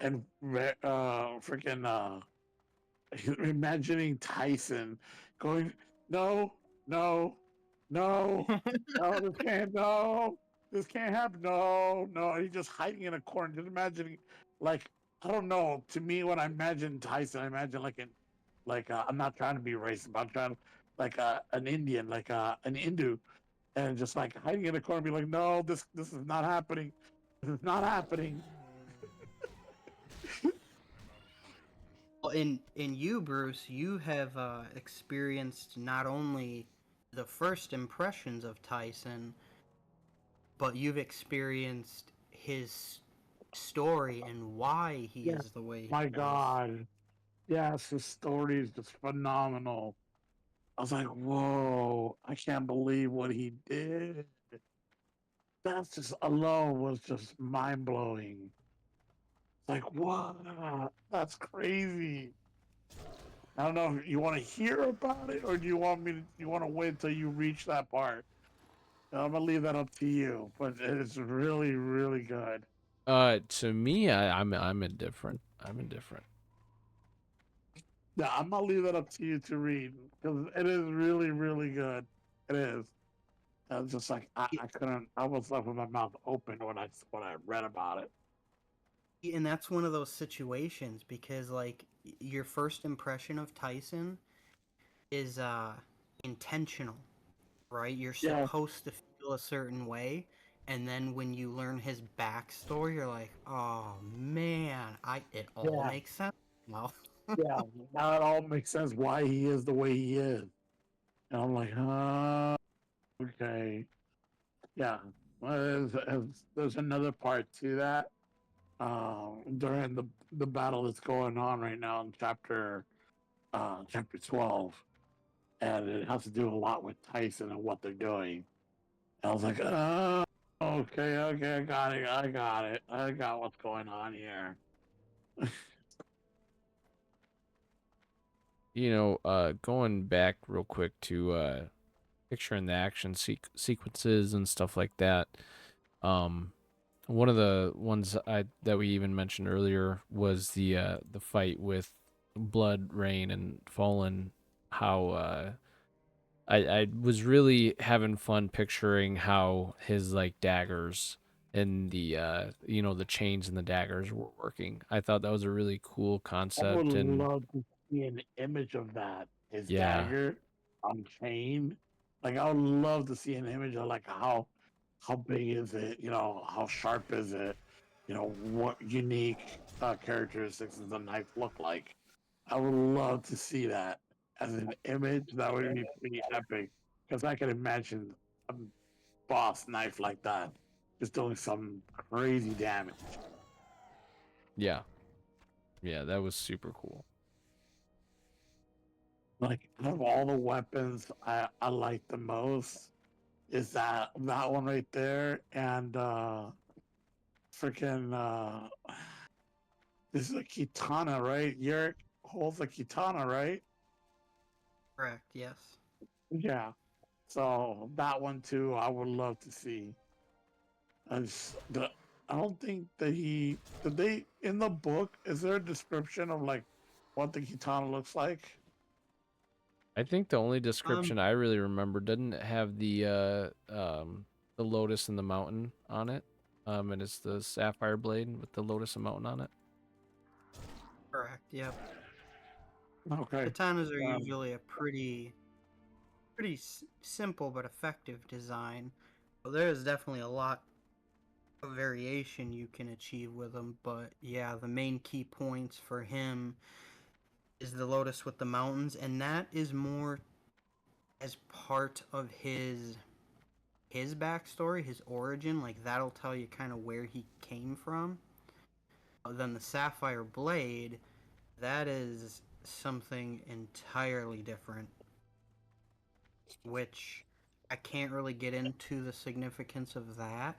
and freaking imagining Tyson going, no, no, no, no, this can't happen, no, no. And he's just hiding in a corner, just imagining, like, I don't know. To me, when I imagine Tyson, I imagine I'm not trying to be racist, but I'm trying like an Indian, like an Hindu, and just like hiding in a corner, be like, no, this is not happening, this is not happening. Well, in you, Bruce, you have experienced not only the first impressions of Tyson, but you've experienced his story and why he Yeah, is the way my he is. God. Yes, his story is just phenomenal. I was like, whoa, I can't believe what he did. That's just alone was just mind blowing. Like, what? That's crazy. I don't know if you want to hear about it or do you want me to, you want to wait till you reach that part? I'm gonna leave that up to you, but it's really, really good. To me, I'm indifferent. I'm indifferent. Yeah, I'm gonna leave that up to you to read because it is really, really good. It is. I was just like I couldn't. I was left with my mouth open when I read about it. And that's one of those situations because like your first impression of Tyson is intentional, right? You're Yeah, supposed to feel a certain way, and then when you learn his backstory, you're like, "Oh man, I it all yeah, makes sense now." yeah. Now it all makes sense why he is the way he is. And I'm like, okay, yeah. Well, there's another part to that. During the battle that's going on right now in chapter 12, and it has to do a lot with Tyson and what they're doing. And I was like, okay, okay, I got it, I got it, I got what's going on here. Going back real quick to picturing the action sequences and stuff like that. Um, One of the ones that we even mentioned earlier was the fight with Blood, Rain, and Fallen. How I was really having fun picturing how his like daggers and the chains and the daggers were working. I thought that was a really cool I would concept, and love to see an image of that. His yeah, dagger on chain. Like I would love to see an image of like how big is it? You know, how sharp is it? You know, what unique characteristics does the knife look like? I would love to see that as an image. That would be pretty epic because I can imagine a boss knife like that just doing some crazy damage. yeah, yeah, that was super cool. Like out of all the weapons I like the most is that one right there and freaking this is a katana, right? Yerk holds a katana, right? Correct. Yes. Yeah. So that one too I would love to see. The I don't think that he did they in the book is there a description of like what the katana looks like? I think the only Um. description I really remember didn't it have the lotus and the mountain on it. And it's the sapphire blade with the lotus and mountain on it. Correct. Yep. Okay. Katanas are Um, usually a pretty simple but effective design. But there is definitely a lot a variation you can achieve with him, but yeah, the main key points for him is the Lotus with the mountains, and that is more as part of his backstory, his origin. Like that'll tell you kind of where he came from. Then the Sapphire Blade, that is something entirely different, which I can't really get into the significance of that.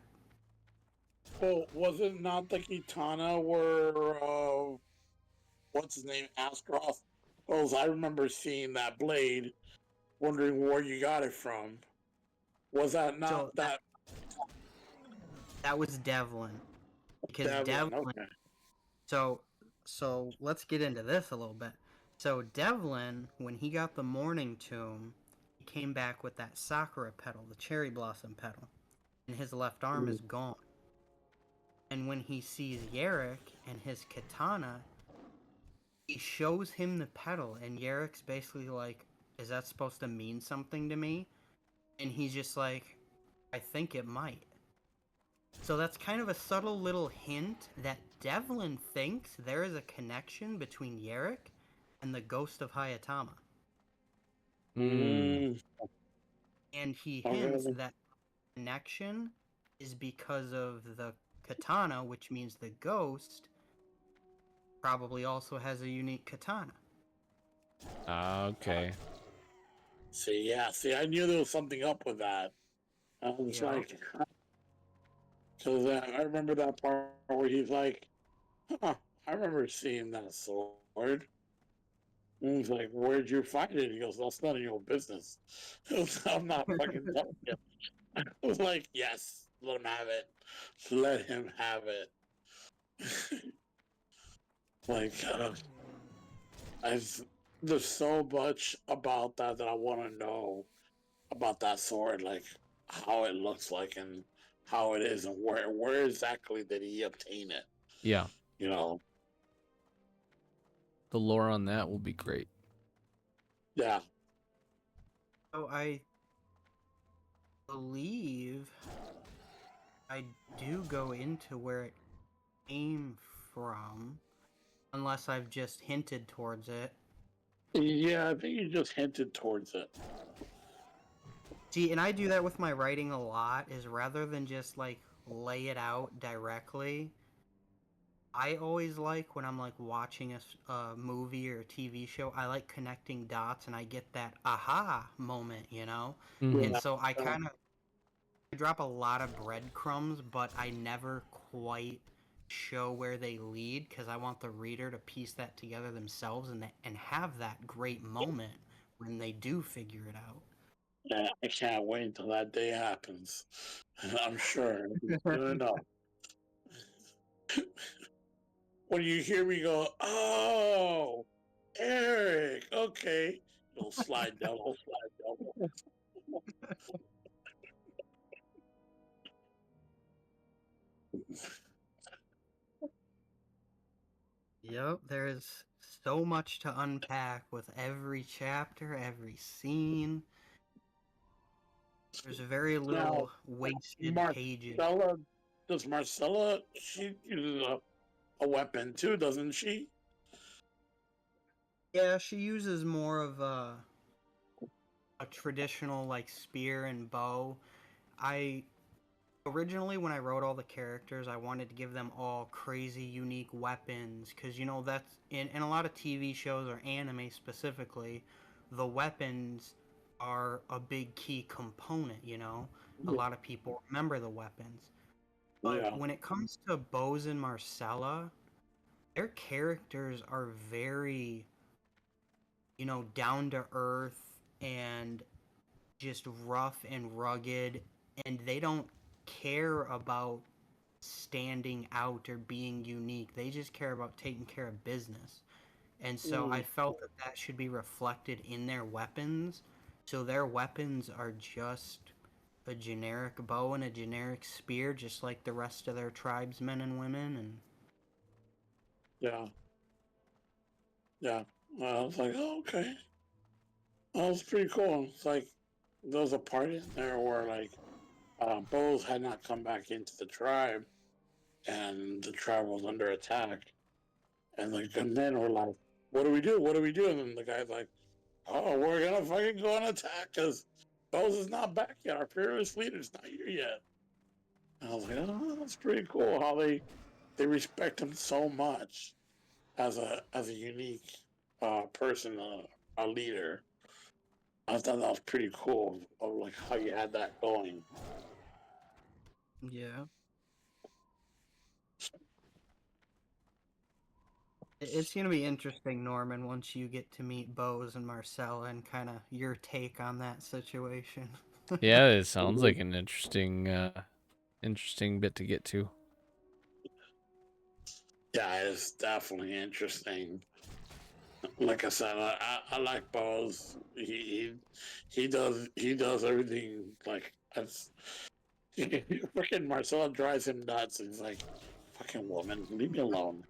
Well, was it not the Kitana where what's his name, Astaroth? Well, I remember seeing that blade, wondering where you got it from. Was that not So that that was Devlin, because Devlin? Devlin. Okay. So so let's get into this a little bit. So Devlin, when he got the Morning Tomb, he came back with that Sakura petal, the cherry blossom petal, and his left arm Mm. is gone. And when he sees Yarrick and his katana, he shows him the petal, and Yarrick's basically like, "Is that supposed to mean something to me?" And he's just like, "I think it might." So that's kind of a subtle little hint that Devlin thinks there is a connection between Yarrick and the ghost of Hayatama. Mm. Mm. And he hints Okay. that connection is because of the katana, which means the ghost probably also has a unique katana. Okay. See, yeah, see, I knew there was something up with that. I was Yep. like, because I remember that part where he's like, huh, I remember seeing that sword. And he's like, where'd you find it? He goes, that's none of your business. I'm not fucking telling you. I was like, yes, let him have it. Let him have it. like, I've, there's so much about that I want to know about that sword, like how it looks like and how it is and where exactly did he obtain it? Yeah. You know, The lore on that will be great. yeah. So I believe I do go into where it came from, unless I've just hinted towards it. Yeah, I think you just hinted towards it. See, and I do that with my writing a lot, is rather than just like lay it out directly, I always like when I'm like watching a movie or a TV show, I like connecting dots and I get that aha moment, you know? And Mm-hmm. Yeah. so I uh, kind of drop a lot of breadcrumbs, but I never quite show where they lead because I want the reader to piece that together themselves and have that great moment when they do figure it out. yeah, I can't wait until that day happens. I'm sure soon enough. When you hear me go, oh, Eric, okay, you'll slide double, slide double. Yep, there's so much to unpack with every chapter, every scene. There's very Now, little wasted pages. Marcella, does Marcella, she uses a weapon too, doesn't she? Yeah, she uses more of a traditional like spear and bow. I originally when I wrote all the characters, I wanted to give them all crazy unique weapons cuz you know that's in a lot of TV shows or anime specifically, the weapons are a big key component, you know. A lot of people remember the weapons. But Yeah. when it comes to Bose and Marcella, their characters are very, you know, down to earth and just rough and rugged, and they don't care about standing out or being unique. They just care about taking care of business. And so I Mm, felt that that should be reflected in their weapons. So their weapons are just a generic bow and a generic spear, just like the rest of their tribesmen and women. And yeah. Yeah. I was like, oh, okay. That was pretty cool. It's like there was a part in there where like Bose had not come back into the tribe, and the tribe was under attack. And the good men were like, "What do we do? What do we do?" And then the guy's like, "Oh, we're gonna fucking go and attack because Bose is not back yet. Our fearless leader's not here yet." And I was like, "Oh, that's pretty cool how they respect him so much as a unique person, a leader." I thought that was pretty cool, of like how you had that going. Yeah. It's gonna be interesting, Norman, once you get to meet Bose and Marcella and kind of your take on that situation. Yeah, it sounds like an interesting bit to get to. Yeah, it's definitely interesting. Like I said, I like Bose. He does everything like that's. Freaking Marcella drives him nuts. And he's like, "Fucking woman, leave me alone."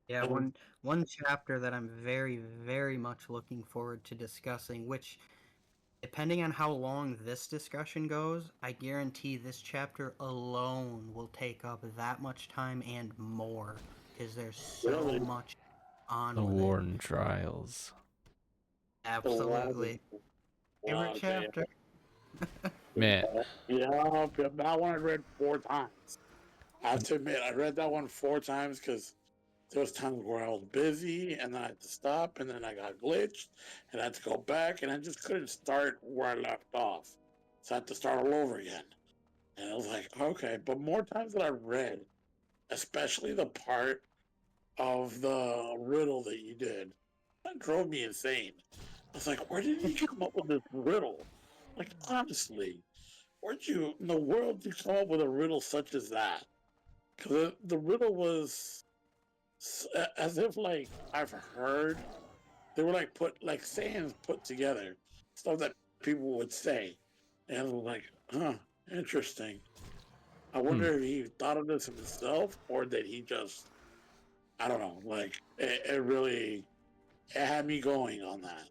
Yeah, one chapter that I'm very, very much looking forward to discussing, which depending on how long this discussion goes, I guarantee this chapter alone will take up that much time and more because there's so Really, much on The with it. Warden Trials. the water. Absolutely. Favorite Wow, okay. chapter. Man, Yeah, that one I read 4 times. I have to admit, I read that one 4 times because there was times where I was busy and then I had to stop and then I got glitched and I had to go back and I just couldn't start where I left off. So I had to start all over again. And I was like, okay. But more times than I read, especially the part of the riddle that you did, that drove me insane. I was like, where did he come up with this riddle? Like, honestly, where'd you in the world did you come up with a riddle such as that? Because the riddle was as if like I've heard they were like put like sayings put together, stuff that people would say, and I was like, huh, interesting. I hmm. wonder if he thought of this himself or did he just I don't know. Like it really it had me going on that.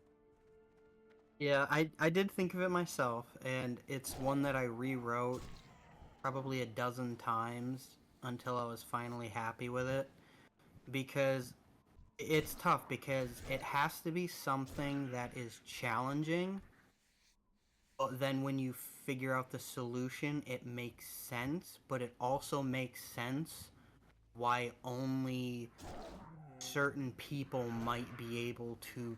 Yeah, I did think of it myself, and it's one that I rewrote probably a dozen times until I was finally happy with it because it's tough because it has to be something that is challenging, but then when you figure out the solution, it makes sense, but it also makes sense why only certain people might be able to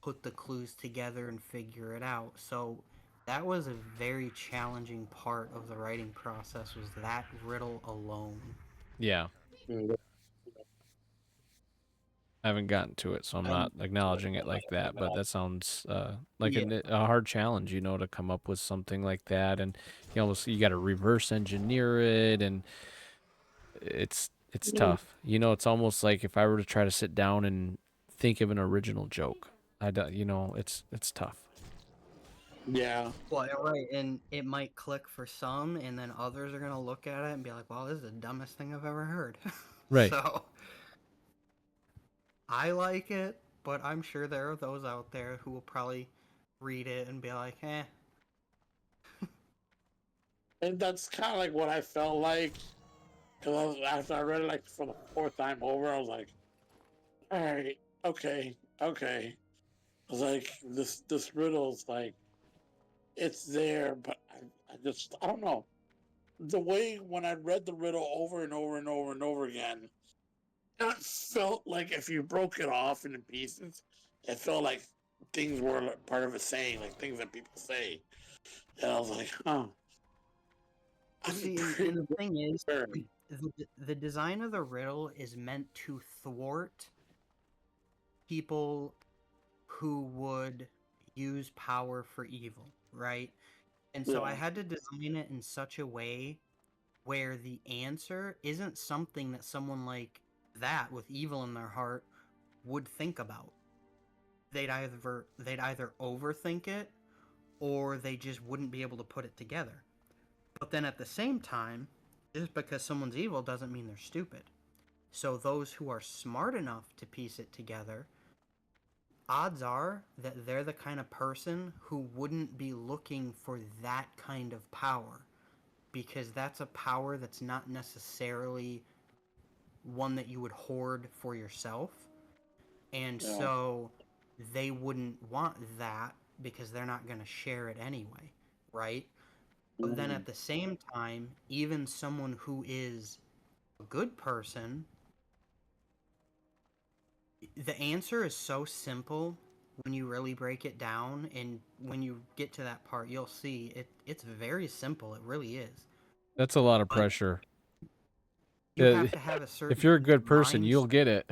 put the clues together and figure it out. So that was a very challenging part of the writing process was that riddle alone. Yeah, Mm. I haven't gotten to it, so I'm Um, not acknowledging it like that. But that sounds like Yeah. a hard challenge, to come up with something like that, and you got to reverse engineer it, and it's tough. It's almost like if I were to try to sit down and think of an original joke, I don't, it's tough. yeah. Well, right, and it might click for some, and then others are gonna look at it and be like, "Well, this is the dumbest thing I've ever heard." Right. So I like it, but I'm sure there are those out there who will probably read it and be like, "Eh." And that's kind of like what I felt like because after I read it like for the 4th time over, I was like, all right, okay, okay. I was like, this riddle's like it's there, but I just I don't know the way when I read the riddle over and over and over and over again, it felt like if you broke it off into pieces, it felt like things were like part of a saying, like things that people say. And I was like, huh, Well, I'm see, pretty and the thing is, sure. the design of the riddle is meant to thwart people who would use power for evil, right? And so I Yeah, had to design it in such a way where the answer isn't something that someone like that with evil in their heart would think about. They'd either overthink it or they just wouldn't be able to put it together. But then at the same time, just because someone's evil doesn't mean they're stupid. So those who are smart enough to piece it together odds are that they're the kind of person who wouldn't be looking for that kind of power, because that's a power that's not necessarily one that you would hoard for yourself. And Yeah. so they wouldn't want that because they're not going to share it anyway, right? But then Mm. at the same time, even someone who is a good person, the answer is so simple when you really break it down, and when you get to that part you'll see it's very simple. It really is. That's a lot of But pressure. you have to have a If certain you're a good person, mindset. you'll get it.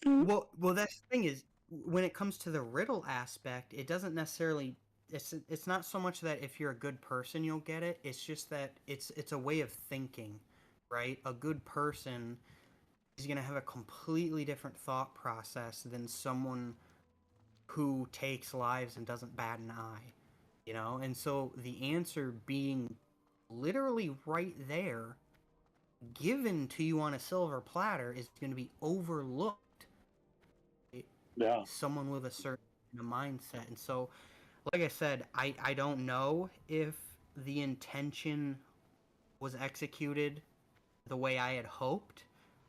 Well, that's the thing is, when it comes to the riddle aspect, it doesn't necessarily. It's not so much that if you're a good person you'll get it. It's just that it's a way of thinking, right? A good person is going to have a completely different thought process than someone who takes lives and doesn't bat an eye, you know? And so the answer being literally right there, given to you on a silver platter, is going to be overlooked by Yeah. someone with a certain mindset. And so, like I said, I don't know if the intention was executed the way I had hoped,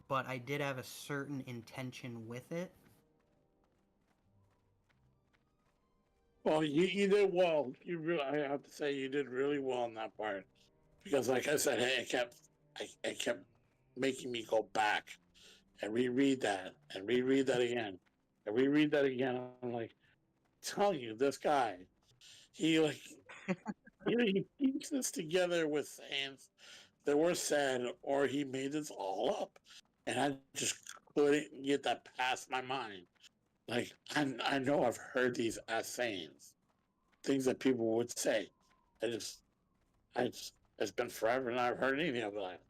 but I did have a certain intention with it. Well, you did well. I have to say you did really well in that part because, like I said, hey, I kept making me go back and reread that and reread that again and reread that again. I'm like, telling you, this guy, he like he keeps this together with sayings that were said, or he made this all up, and I just couldn't get that past my mind. Like I know I've heard these as sayings, things that people would say. It's been forever and I've heard anything of it.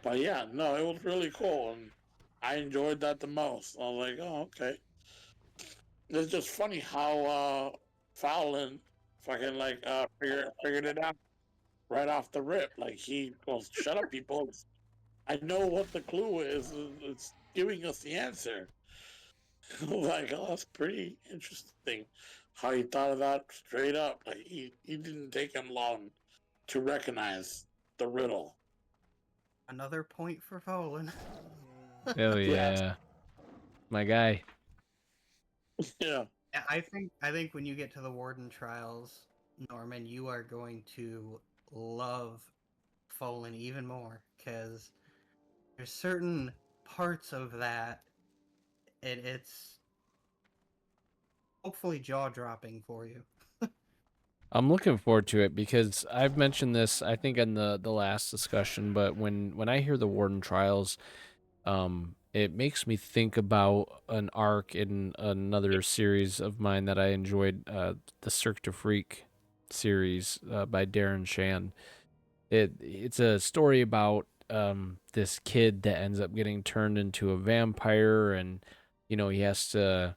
But yeah, no, it was really cool and I enjoyed that the most. I was like, oh, okay. It's just funny how Fallon fucking figured it out right off the rip. Like he goes, shut up, people. I know what the clue is. It's giving us the answer. Like, oh, that's pretty interesting. How he thought of that straight up. Like he didn't take him long to recognize the riddle. Another point for Folan. Hell Yes. yeah. My guy. Yeah. I think when you get to the Warden trials, Norman, you are going to love Folan even more, because there's certain parts of that, it's hopefully jaw dropping for you. I'm looking forward to it because I've mentioned this, I think, in the last discussion, but when I hear the Warden trials, it makes me think about an arc in another series of mine that I enjoyed, the Cirque du Freak series by Darren Shan. It's a story about this kid that ends up getting turned into a vampire, and he has to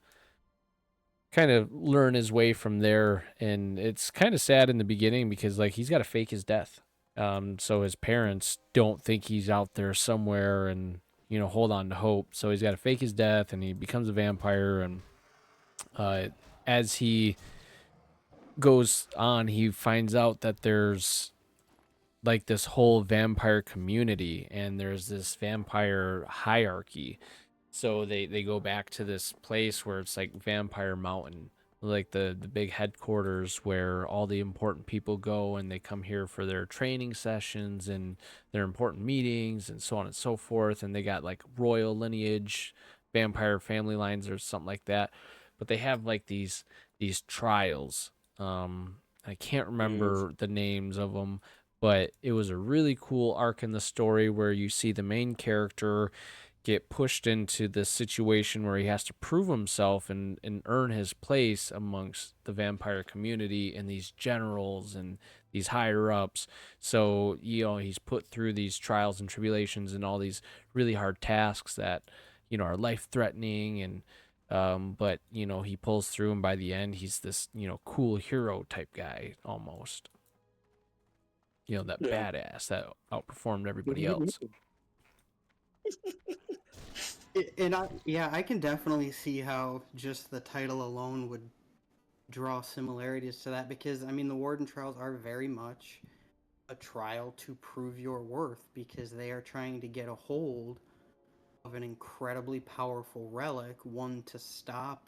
kind of learn his way from there. And it's kind of sad in the beginning because like he's got to fake his death, so his parents don't think he's out there somewhere, and hold on to hope. So he's got to fake his death, and he becomes a vampire. And uh, as he goes on, he finds out that there's like this whole vampire community, and there's this vampire hierarchy. So they go back to this place where it's like Vampire Mountain, like the big headquarters where all the important people go, and they come here for their training sessions and their important meetings and so on and so forth. And they got like royal lineage, vampire family lines or something like that. But they have like these trials. I can't Mm. remember the names of them, but it was a really cool arc in the story where you see the main character get pushed into this situation where he has to prove himself and earn his place amongst the vampire community and these generals and these higher ups. So, he's put through these trials and tribulations and all these really hard tasks that, are life threatening. And, but, he pulls through, and by the end, he's this, cool hero type guy almost, that Yeah. badass that outperformed everybody else. I can definitely see how just the title alone would draw similarities to that because I mean the Warden trials are very much a trial to prove your worth because they are trying to get a hold of an incredibly powerful relic, one to stop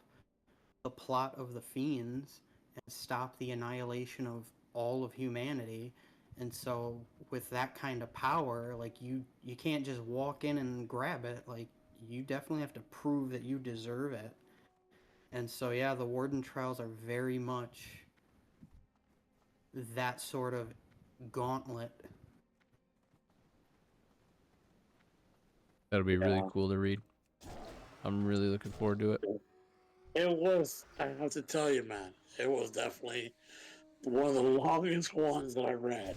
the plot of the fiends and stop the annihilation of all of humanity. And so with that kind of power, like you can't just walk in and grab it. Like you definitely have to prove that you deserve it. And so yeah, the Warden trials are very much that sort of gauntlet. That'll be really Yeah. cool to read. I'm really looking forward to it. It was, I have to tell you, man, it was definitely one of the longest ones that I read.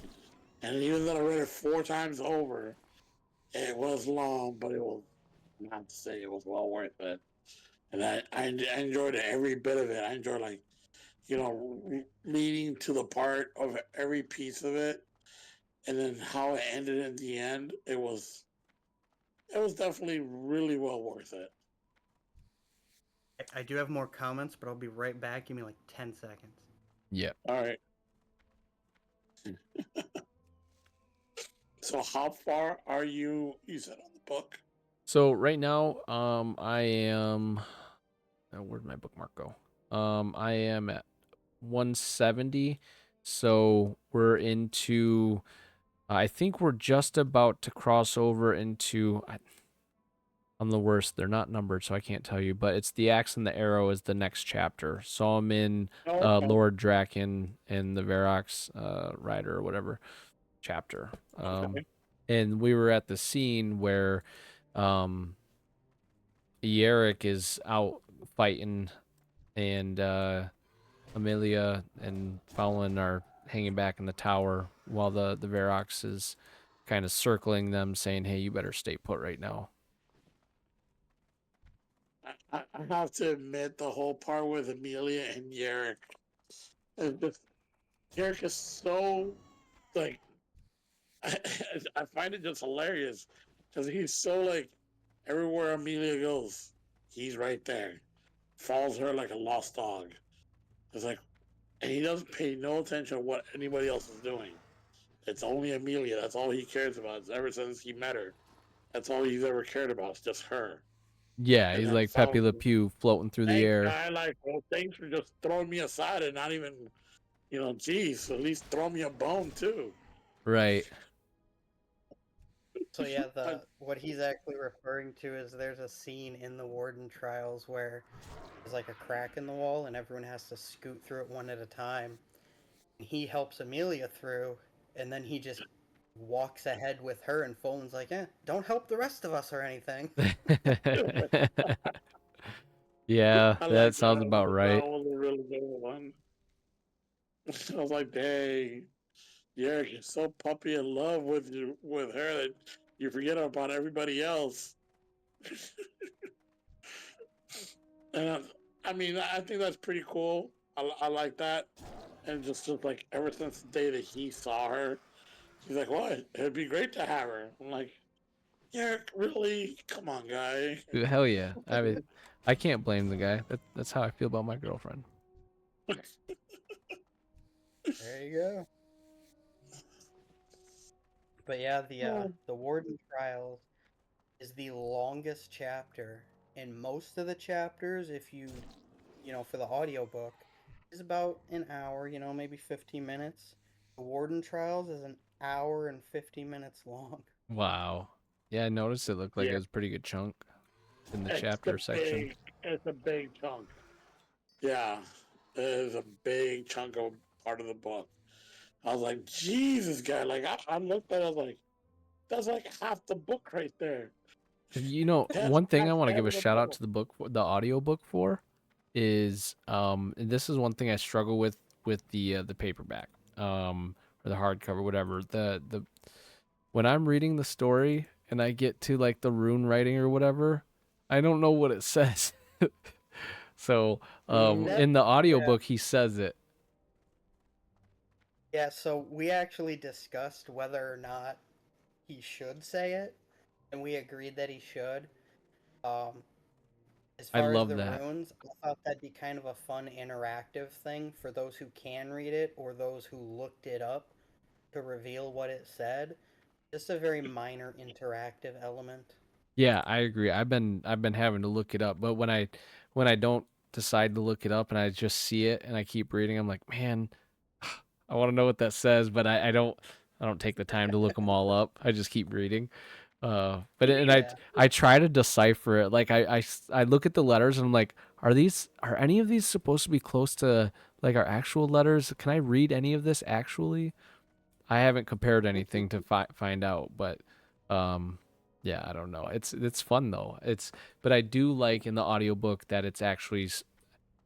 And even though I read it 4 times over, it was long, but it was, not to say it was well worth it. And I enjoyed every bit of it. I enjoyed, like, leading to the part of every piece of it. And then how it ended in the end, it was definitely really well worth it. I do have more comments, but I'll be right back. Give me like 10 seconds. Yeah. All right. So how far are you said on the book? So right now, I am. Where'd my bookmark go? I am at 170. So we're into. I think we're just about to cross over into. I'm the worst. They're not numbered, so I can't tell you. But it's the axe and the arrow is the next chapter. So I'm in Oh, okay. Lord Draken and the Verox rider or whatever chapter. Okay. And we were at the scene where um, Yerick is out fighting, and Amelia and Fallon are hanging back in the tower while the Verox is kind of circling them, saying, "Hey, you better stay put right now." I have to admit the whole part with Amelia and Yerrick. Yerrick is so like I, I find it just hilarious because he's so like everywhere Amelia goes, he's right there. Follows her like a lost dog. It's like, and he doesn't pay no attention to what anybody else is doing. It's only Amelia. That's all he cares about. Ever since he met her, that's all he's ever cared about. It's just her. Yeah, And he's then like Pepe Fallon, Le Pew floating through the thanks, air. guy. Like, well, thanks for just throwing me aside and not even, geez, at least throw me a bone too. Right. So yeah, I, the what he's actually referring to is there's a scene in the Warden trials where there's like a crack in the wall and everyone has to scoot through it one at a time. He helps Amelia through, and then he just walks ahead with her, and Folan's like, don't help the rest of us or anything. Yeah, I that like sounds that. about That right. was a really good one. I was like, dang, yeah, you're so puppy in love with her that you forget about everybody else. And I mean, I think that's pretty cool. I like that. And just like ever since the day that he saw her, he's like, "What? It'd be great to have her." I'm like, "Yeah, really? Come on, guy." Dude, hell yeah. I mean, I can't blame the guy. That's how I feel about my girlfriend. There you go. But yeah, the Warden trials is the longest chapter, and most of the chapters, if for the audiobook, is about an hour, maybe 15 minutes. The Warden trials is an hour and 50 minutes long. Wow. Yeah, I noticed it looked like it Yeah, was a pretty good chunk in the it's chapter section. it's a big chunk. Yeah, it is a big chunk of part of the book. I was like, Jesus, guy. Like, I looked at it, I was like, that's like half the book right there. You know, That's one thing half I want to give a of the shout out book. to the audio book for is and this is one thing I struggle with the paperback or the hardcover, whatever. The when I'm reading the story and I get to like the rune writing or whatever, I don't know what it says. So Mm-hmm. in the Yeah. audiobook he says it. Yeah, so we actually discussed whether or not he should say it, and we agreed that he should. Um, as I far as love the that. runes, I thought that'd be kind of a fun interactive thing for those who can read it or those who looked it up to reveal what it said. Just a very minor interactive element. Yeah, I agree. I've been having to look it up, but when I don't decide to look it up and I just see it and I keep reading, I'm like, man, I want to know what that says, but I don't take the time to look them all up. I just keep reading. But and I Yeah. I try to decipher it. Like I look at the letters and I'm like, are any of these supposed to be close to like our actual letters? Can I read any of this actually? I haven't compared anything to find out, but um yeah, I don't know. It's fun though. But I do like in the audiobook that it's actually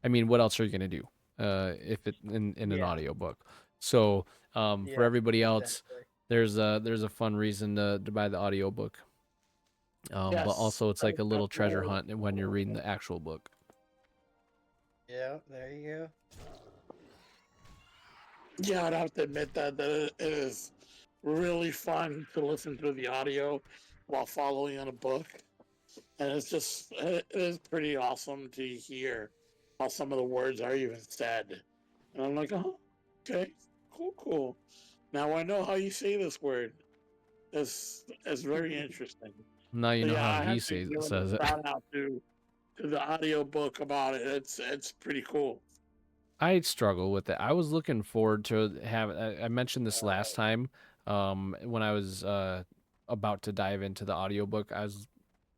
I mean, what else are you going to do if it in an Yeah. audiobook? So, for Yeah. everybody else, Exactly. there's a fun reason to buy the audiobook. But Yes, also it's like a little treasure definitely. hunt when you're reading the actual book. Yeah. There you go. Yeah, I'd have to admit that it is really fun to listen to the audio while following on a book, and it is pretty awesome to hear how some of the words are even said. And I'm like, oh, okay, cool. Now I know how you say this word. This is very interesting. Now you So know yeah, how I he have to give a says it. shout out to the audio book about it. It's pretty cool. I struggle with it. I was looking forward to have. I mentioned this last time when I was about to dive into the audiobook. I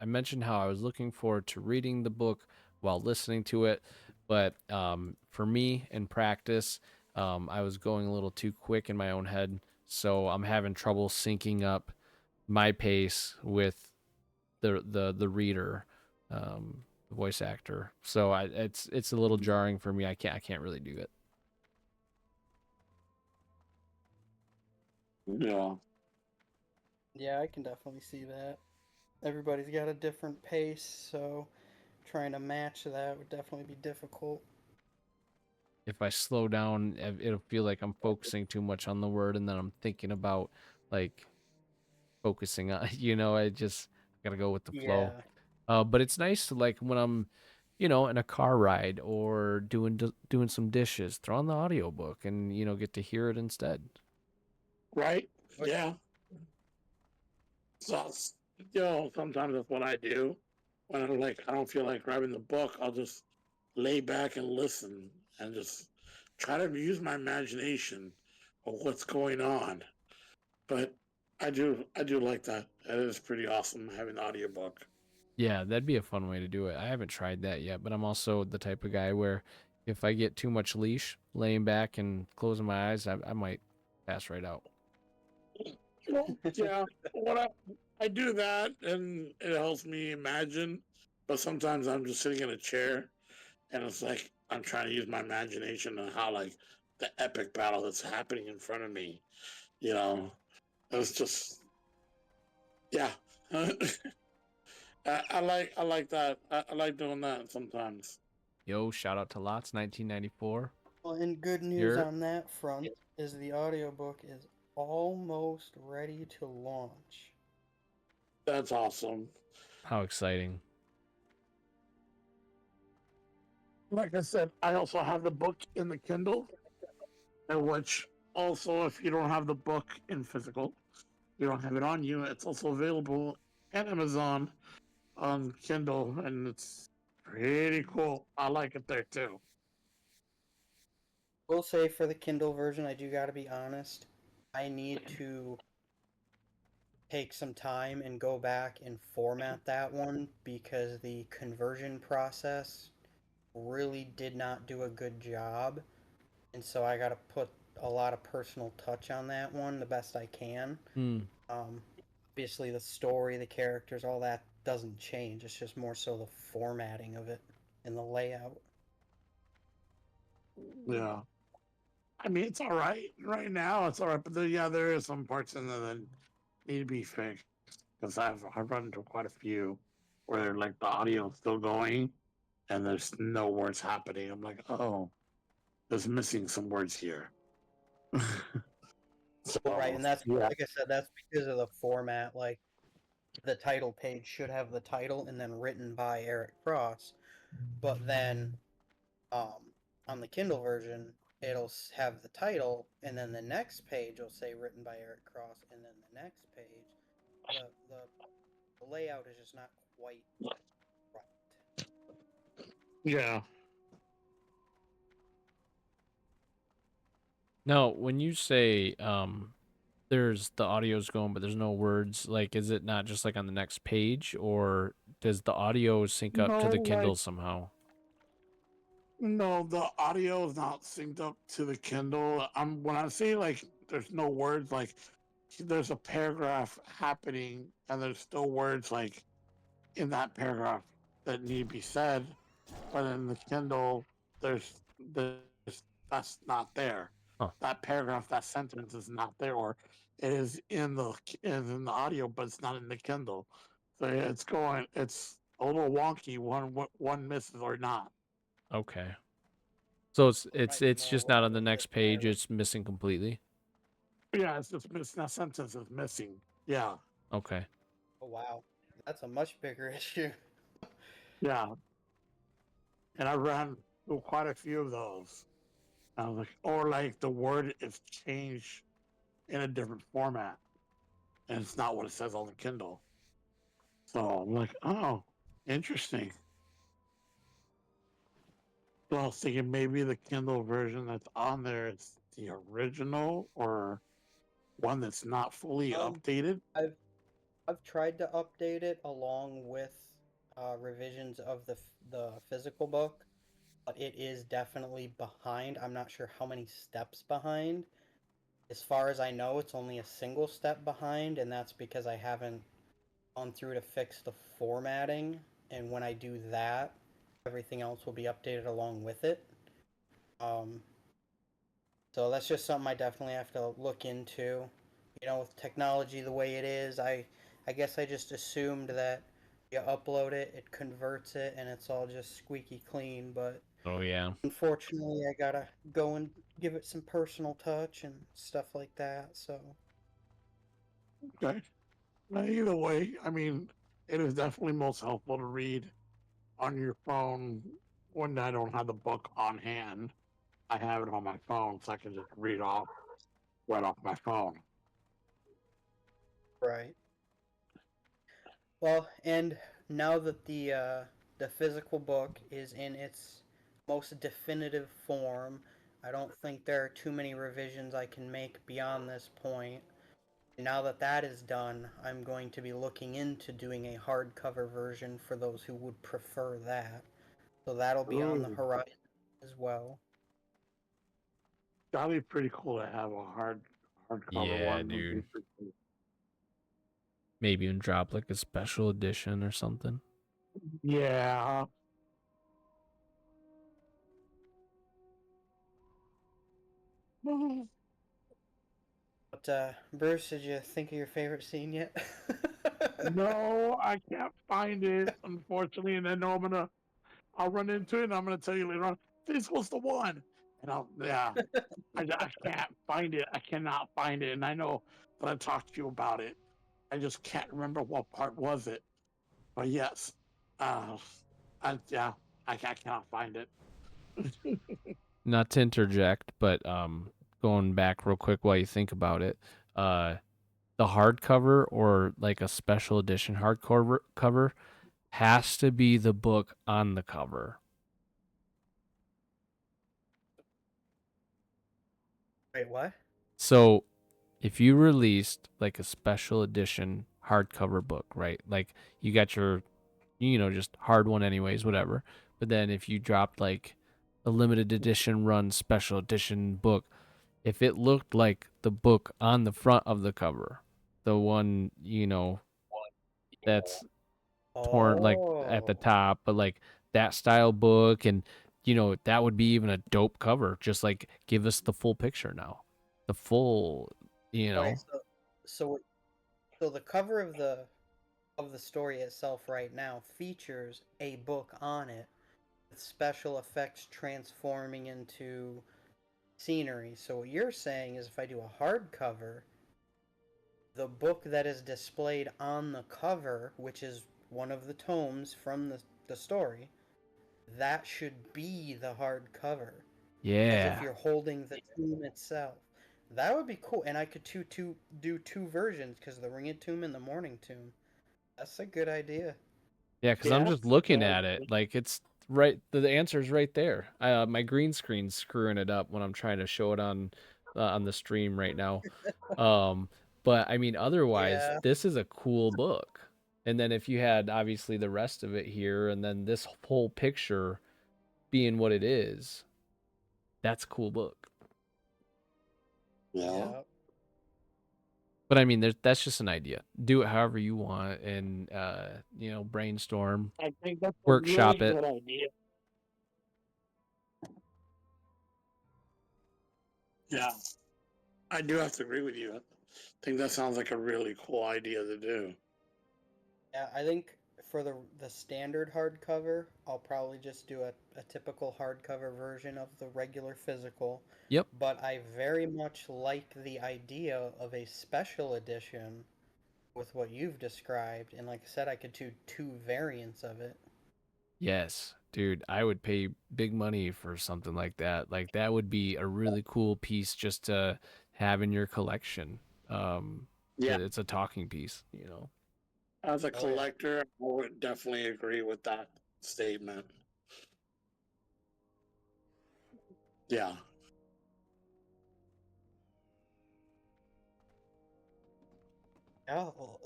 mentioned how I was looking forward to reading the book while listening to it, but for me in practice, I was going a little too quick in my own head, so I'm having trouble syncing up my pace with the reader, the voice actor. So it's a little jarring for me. I can't really do it. Yeah. Yeah, I can definitely see that. Everybody's got a different pace, so trying to match that would definitely be difficult. If I slow down, it'll feel like I'm focusing too much on the word, and then I'm thinking about like focusing on, I gotta go with the flow. Yeah. But it's nice to like when I'm, in a car ride or doing some dishes, throw on the audiobook and get to hear it instead. Right? Oh, Yeah. So, sometimes that's what I do. When I don't feel like grabbing the book, I'll just lay back and listen and just try to use my imagination of what's going on. But I do like that. It is pretty awesome having the audiobook. Yeah, that'd be a fun way to do it. I haven't tried that yet, but I'm also the type of guy where if I get too much leash, laying back and closing my eyes, I might pass right out. Yeah. What I do that and it helps me imagine. But sometimes I'm just sitting in a chair and it's like I'm trying to use my imagination and how like the epic battle that's happening in front of me. You know, it's just yeah. I like that. I like doing that sometimes. Yo, shout out to Lots 1994. well, and good news You're on that front is the audiobook is almost ready to launch. That's awesome. How exciting. Like I said, I also have the book in the Kindle, and which also, if you don't have the book in physical, you don't have it on you. It's also available at Amazon on Kindle, and it's pretty cool. I like it there too. Will say for the Kindle version, I do got to be honest. I need to take some time and go back and format that one because the conversion process really did not do a good job. And so I got to put a lot of personal touch on that one the best I can. Hmm. Um, Obviously, the story, the characters, all that doesn't change. It's just more so the formatting of it and the layout. Yeah, I mean it's all right right now. It's all right, but yeah, there is some parts in there that need to be fixed because I've run into quite a few where like the audio's still going and there's no words happening. I'm like, oh, there's missing some words here. Right, So and that's yeah, like I said, that's because of the format. Like the title page should have the title and then written by Eric Cross, but then on the Kindle version, it'll have the title, and then the next page will say written by Eric Cross, and then the next page, the layout is just not quite right. Yeah. Now, when you say there's the audio's going, but there's no words, like is it not just like on the next page, or does the audio sync up to No, the like Kindle somehow? no, the audio is not synced up to the Kindle. When I say like there's no words, like there's a paragraph happening and there's still words like in that paragraph that need to be said, but in the Kindle there's that's not there. Huh. That paragraph, that sentence is not there, or it is in the audio, but it's not in the Kindle. So yeah, it's a little wonky. One misses or not. Okay. So it's There it's might be it's more just not on the wrong with next it than I page. It's missing completely. Yeah, it's just missing. That sentence is missing. Yeah, Okay. Oh wow, that's a much bigger issue. yeah. And I ran through quite a few of those. I was like, or like the word is changed in a different format, and it's not what it says on the Kindle. So I'm like, oh, interesting. So I was thinking maybe the Kindle version that's on there is the original or one that's not fully Um, updated. I've I've tried to update it along with revisions of the physical book, but it is definitely behind. I'm not sure how many steps behind. As far as I know, it's only a single step behind, and that's because I haven't gone through to fix the formatting. And when I do that, everything else will be updated along with it. Um, so that's just something I definitely have to look into. You know, with technology the way it is, I guess I just assumed that you upload it, it converts it, and it's all just squeaky clean. But Oh yeah. unfortunately, I gotta go and give it some personal touch and stuff like that. So Okay. Either way, I mean, it is definitely most helpful to read on your phone when I don't have the book on hand. I have it on my phone, so I can just read off right off my phone. right. Well, and now that the physical book is in its most definitive form, I don't think there are too many revisions I can make beyond this point. And now that that is done, I'm going to be looking into doing a hardcover version for those who would prefer that. So that'll be on the Ooh, horizon as well. that'd be pretty cool to have a hardcover Yeah, one. Would be dude. pretty cool. Maybe even drop like a special edition or something. Yeah. But Bruce, did you think of your favorite scene yet? No, I can't find it, unfortunately. And I know I'll run into it and I'm gonna tell you later on, this was the one. And yeah, I can't find it. I cannot find it. And I know that I talked to you about it. I just can't remember what part was it. But yes, uh, yeah, I cannot find it. Not to interject, but going back real quick while you think about it, uh the hardcover or like a special edition hardcover cover has to be the book on the cover. Wait, what? So if you released like a special edition hardcover book, right? Like you got your, just hard one anyways, whatever. But then if you dropped like a limited edition run special edition book, if it looked like the book on the front of the cover, the one, that's torn like at the Oh. top, but like that style book, and that would be even a dope cover. Just like give us the full picture now, the full, you Okay, know. so so the cover of the story itself right now features a book on it with special effects transforming into scenery. So what you're saying is if I do a hardcover, the book that is displayed on the cover, which is one of the tomes from the story, that should be the hardcover, as if Yeah. you're holding the tomb itself. That would be cool, and I could do two versions because the Ring of Tomb and the Morning Tomb. That's a good idea. Yeah, because I'm Yeah. just looking Well, at it. Like it's right the answer's right there. My green screen's screwing it up when I'm trying to show it on the stream right now. Um, but I mean otherwise, Yeah, this is a cool book. And then if you had obviously the rest of it here and then this whole picture being what it is, that's a cool book. yeah. yeah, But I mean that's just an idea. Do it however you want and brainstorm, I think that's a really workshop it. good idea. Yeah, I do have to agree with you. I think that sounds like a really cool idea to do. yeah. I think for the standard hardcover, I'll probably just do a typical hardcover version of the regular physical. Yep. But I very much like the idea of a special edition with what you've described, and like I said, I could do two variants of it. Yes, dude, I would pay big money for something like that. Like that would be a really cool piece just to have in your collection. Yeah, It's a talking piece. as a Oh yeah. collector, I would definitely agree with that statement. Yeah. Yeah, well,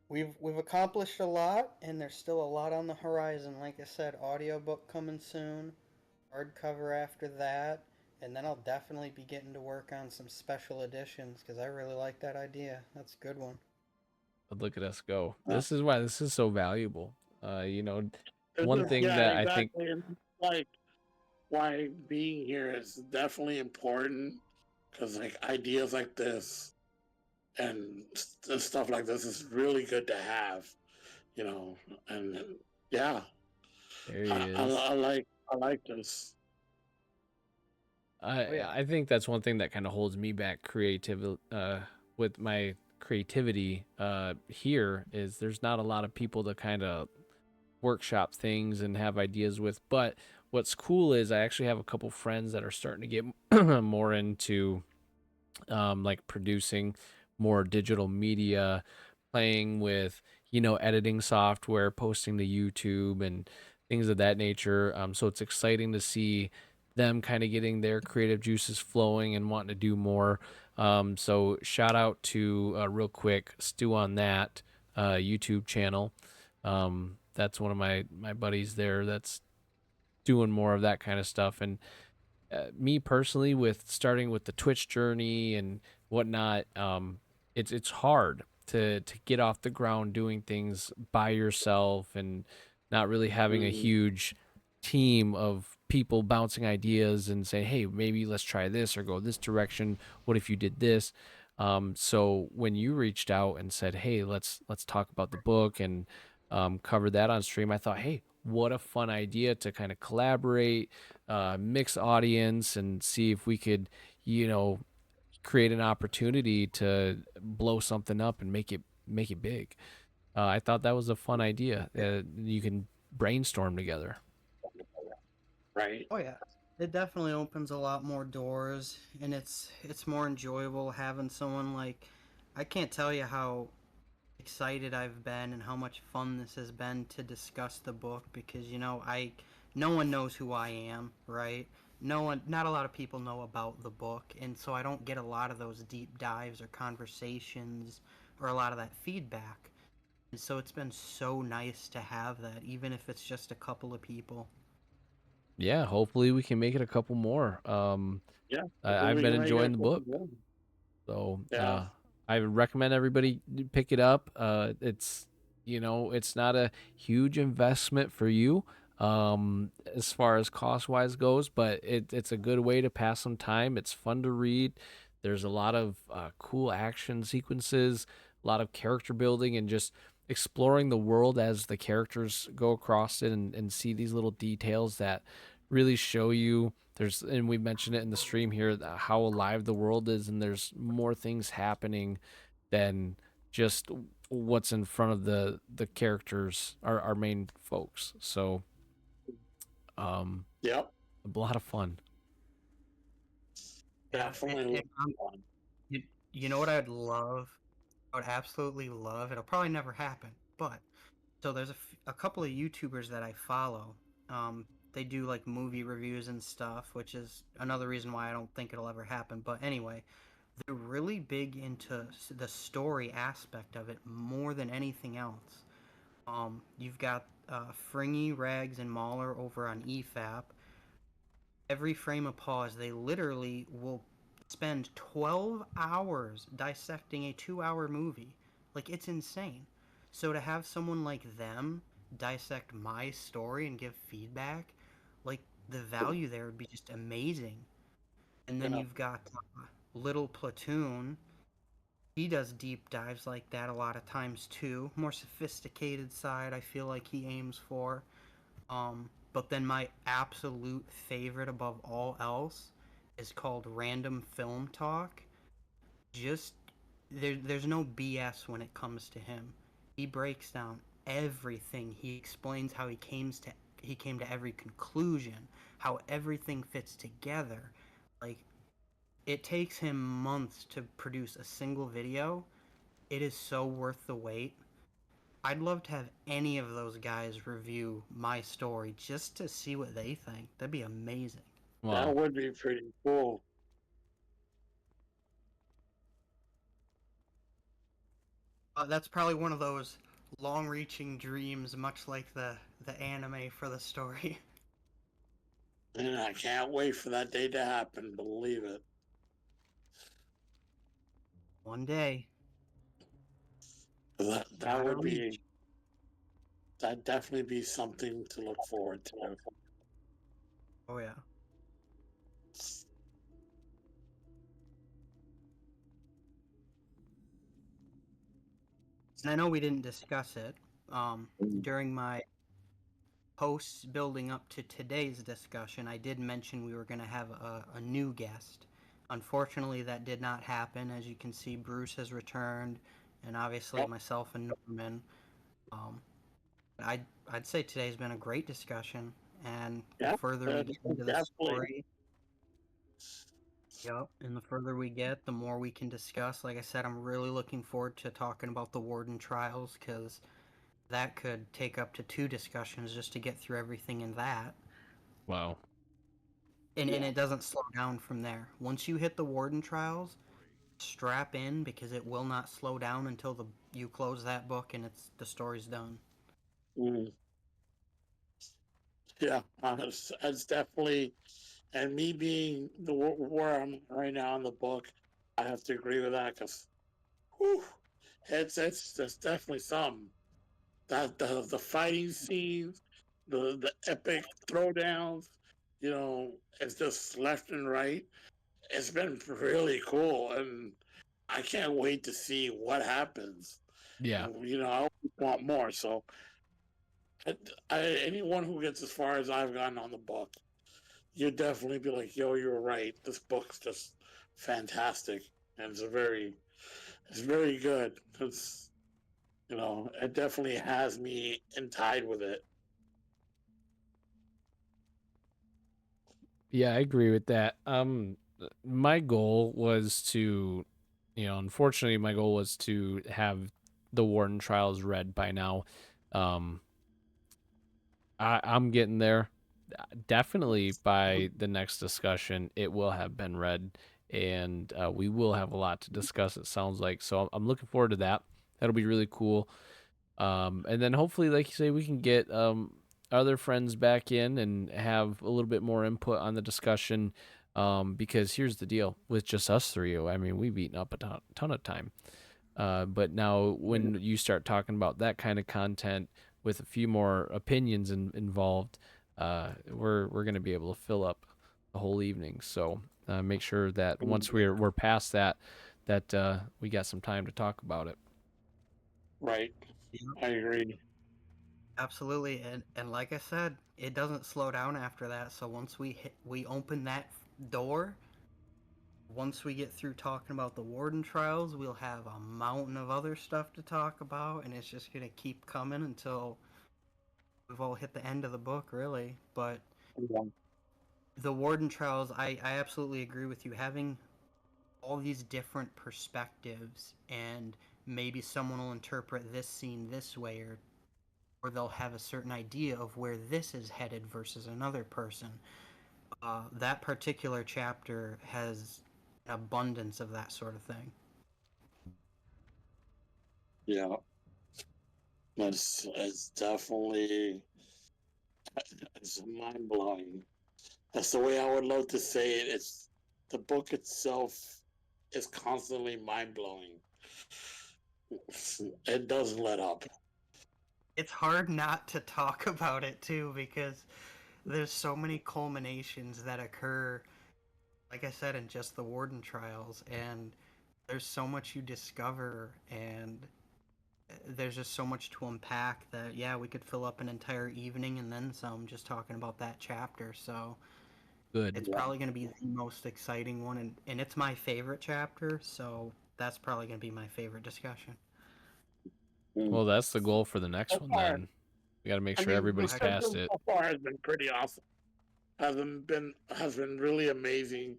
we've accomplished a lot, and there's still a lot on the horizon. Like I said, audiobook coming soon, hardcover after that, and then I'll definitely be getting to work on some special editions because I really like that idea. That's a good one. But look at us go. Uh, This is why this is so valuable. One thing yeah, that I think, exactly. And like why being here is definitely important because like ideas like this and stuff like this is really good to have, you know. And yeah, there he is. I like this. Oh yeah. I think that's one thing that kind of holds me back with my creativity here is there's not a lot of people to kind of workshop things and have ideas with. But what's cool is I actually have a couple friends that are starting to get more into like producing more digital media, playing with editing software, posting to YouTube and things of that nature. So it's exciting to see them kind of getting their creative juices flowing and wanting to do more. So shout out to real quick Stu on that YouTube channel. That's one of my buddies there that's doing more of that kind of stuff. And me personally, with starting with the Twitch journey and whatnot, it's hard to get off the ground doing things by yourself and not really having a Mm-hmm. huge team of people bouncing ideas and saying, hey, maybe let's try this or go this direction. What if you did this? So when you reached out and said, hey, let's talk about the book and cover that on stream, I thought, hey, what a fun idea to kind of collaborate, mix audience, and see if we could, you know, create an opportunity to blow something up and make it big. I thought that was a fun idea. You can brainstorm together. Right. Oh yeah. It definitely opens a lot more doors, and it's more enjoyable having someone like. I can't tell you how excited I've been and how much fun this has been to discuss the book because I no one knows who I am, right? No one, not a lot of people know about the book, and so I don't get a lot of those deep dives or conversations or a lot of that feedback. And so it's been so nice to have that, even if it's just a couple of people. Yeah, hopefully we can make it a couple more. Yeah. Hopefully I've we been can make it a enjoying the couple book. more. So Yeah. I recommend everybody pick it up. It's not a huge investment for you as far as cost wise goes, but it's a good way to pass some time. It's fun to read. There's a lot of cool action sequences, a lot of character building, and just exploring the world as the characters go across it and see these little details that really show you and we mentioned it in the stream here how alive the world is and there's more things happening than just what's in front of the characters, our main folks. So Yep, a lot of fun. Yeah, definitely one. you, you know what I'd love? I would absolutely love. It'll probably never happen, but so there's a couple of YouTubers that I follow. They do like movie reviews and stuff, which is another reason why I don't think it'll ever happen. But anyway, they're really big into the story aspect of it more than anything else. You've got Fringy, Rags, and Mahler over on EFAP. Every frame of pause, they literally will spend 12 hours dissecting a 2 hour movie. Like, it's insane. So to have someone like them dissect my story and give feedback, like, the value there would be just amazing. And then Yeah, you've got Little Platoon. He does deep dives like that a lot of times too. More sophisticated side, I feel like he aims for. But then my absolute favorite above all else is called Random Film Talk. Just there's no BS when it comes to him. He breaks down everything. He explains how he came to every conclusion, how everything fits together. Like, it takes him months to produce a single video. It is so worth the wait. I'd love to have any of those guys review my story just to see what they think. That'd be amazing. that Wow. would be pretty cool. That's probably one of those long-reaching dreams, much like the anime for the story. And I can't wait for that day to happen. Believe it. One day, That gotta would reach. be that definitely be something to look forward to. Oh yeah. And I know we didn't discuss it during my posts building up to today's discussion. I did mention we were going to have a new guest. Unfortunately, that did not happen. As you can see, Bruce has returned, and obviously Yep, myself and Norman. Um, I'd say today's been a great discussion, and the yeah, further we get into the definitely. story, yep, and the further we get, the more we can discuss. Like I said, I'm really looking forward to talking about the Warden trials because that could take up to 2 discussions just to get through everything in that. Wow. And Yeah. it doesn't slow down from there. Once you hit the Warden trials, strap in because it will not slow down until you close that book and the story's done. Mm, yeah, it's definitely, and me being where I'm right now in the book, I have to agree with that because, it's definitely something. That the fighting scenes, the epic throwdowns, it's just left and right. It's been really cool, and I can't wait to see what happens. Yeah. I always want more. So, anyone who gets as far as I've gotten on the book, you'd definitely be like, "Yo, you're right. This book's just fantastic, and it's very good. It definitely has me in tied with it." Yeah, I agree with that. My goal was to, unfortunately, my goal was to have the Warden trials read by now. Um, I'm getting there. Definitely by the next discussion, it will have been read, and we will have a lot to discuss. It sounds like so. I'm looking forward to that. That'll be really cool. And then hopefully, like you say, we can get other friends back in and have a little bit more input on the discussion. Because here's the deal with just us three. I mean, we've eaten up a ton of time. But now, when you start talking about that kind of content with a few more opinions involved, we're going to be able to fill up the whole evening. So make sure that once we're past that, that we got some time to talk about it. Right. Yeah, I agree. absolutely. And like I said, it doesn't slow down after that. So once we open that door, once we get through talking about the Warden trials, we'll have a mountain of other stuff to talk about, and it's just gonna keep coming until we've all hit the end of the book, really. But Yeah. the Warden trials, I absolutely agree with you. Having all these different perspectives, and maybe someone will interpret this scene this way, or they'll have a certain idea of where this is headed versus another person. That particular chapter has an abundance of that sort of thing. Yeah. It's definitely it's mind blowing. That's the way I would love to say it. It's the book itself is constantly mind blowing. It doesn't let up. It's hard not to talk about it too because there's so many culminations that occur, like I said, in just the Warden trials, and there's so much you discover, and there's just so much to unpack that, yeah, we could fill up an entire evening and then some just talking about that chapter. So Good. it's Yeah. probably going to be the most exciting one, and it's my favorite chapter, so that's probably going to be my favorite discussion. Mm. Well, that's the goal for the So next one far, then. We got to make I sure mean, Oh, the everybody's heck yeah. past schedule it. so far has been pretty awesome. Has been really amazing.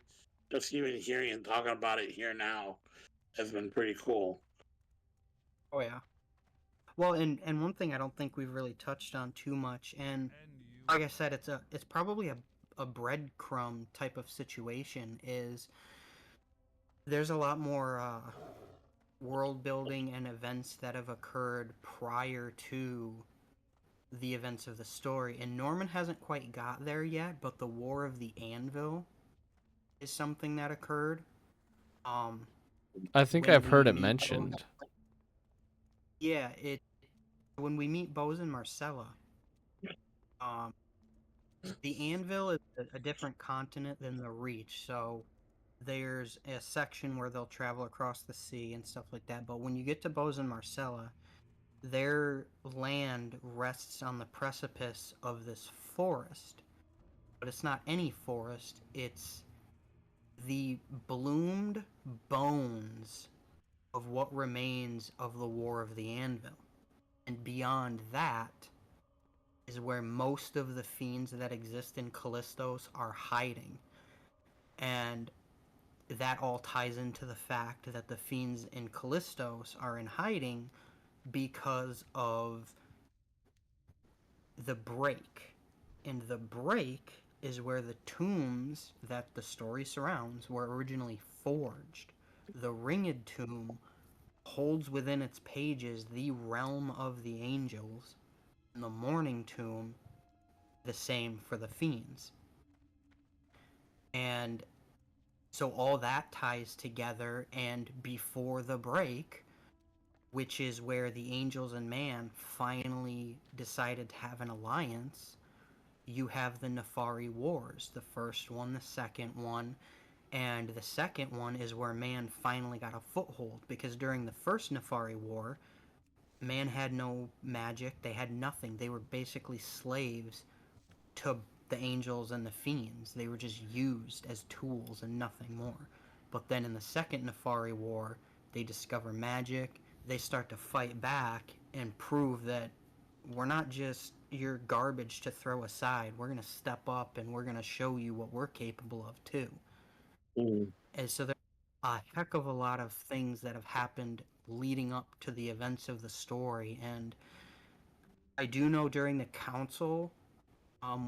Just even hearing and talking about it here now has been pretty cool. Oh, yeah. Well, and one thing I don't think we've really touched on too much, and like I said, it's probably a breadcrumb type of situation. Is there's a lot more world building and events that have occurred prior to the events of the story, and Norman hasn't quite got there yet. But the War of the Anvil is something that occurred. Um, I think when I've we heard it meet Bose, mentioned. yeah, it when we meet Bose and Marcella, um, the Anvil is a different continent than the Reach, so there's a section where they'll travel across the sea and stuff like that. But when you get to Bose and Marcella, their land rests on the precipice of this forest. But it's not any forest, it's the bloomed bones of what remains of the War of the Anvil. And beyond that is where most of the fiends that exist in Callistos are hiding. And that all ties into the fact that the fiends in Callistos are in hiding because of the break. And the break is where the tombs that the story surrounds were originally forged. The Ringed Tomb holds within its pages the realm of the angels, and the Morning Tomb the same for the fiends. And so all that ties together, and before the break, which is where the angels and man finally decided to have an alliance, you have the Nefari Wars. The first one, the second one, and the second one is where man finally got a foothold, because during the first Nefari War, man had no magic, they had nothing. They were basically slaves to the angels and the fiends. They were just used as tools and nothing more. But then in the second Nefari War, they discover magic. They start to fight back and prove that we're not just your garbage to throw aside. We're going to step up and we're going to show you what we're capable of too. Mm. And so there's a heck of a lot of things that have happened leading up to the events of the story. And I do know during the council,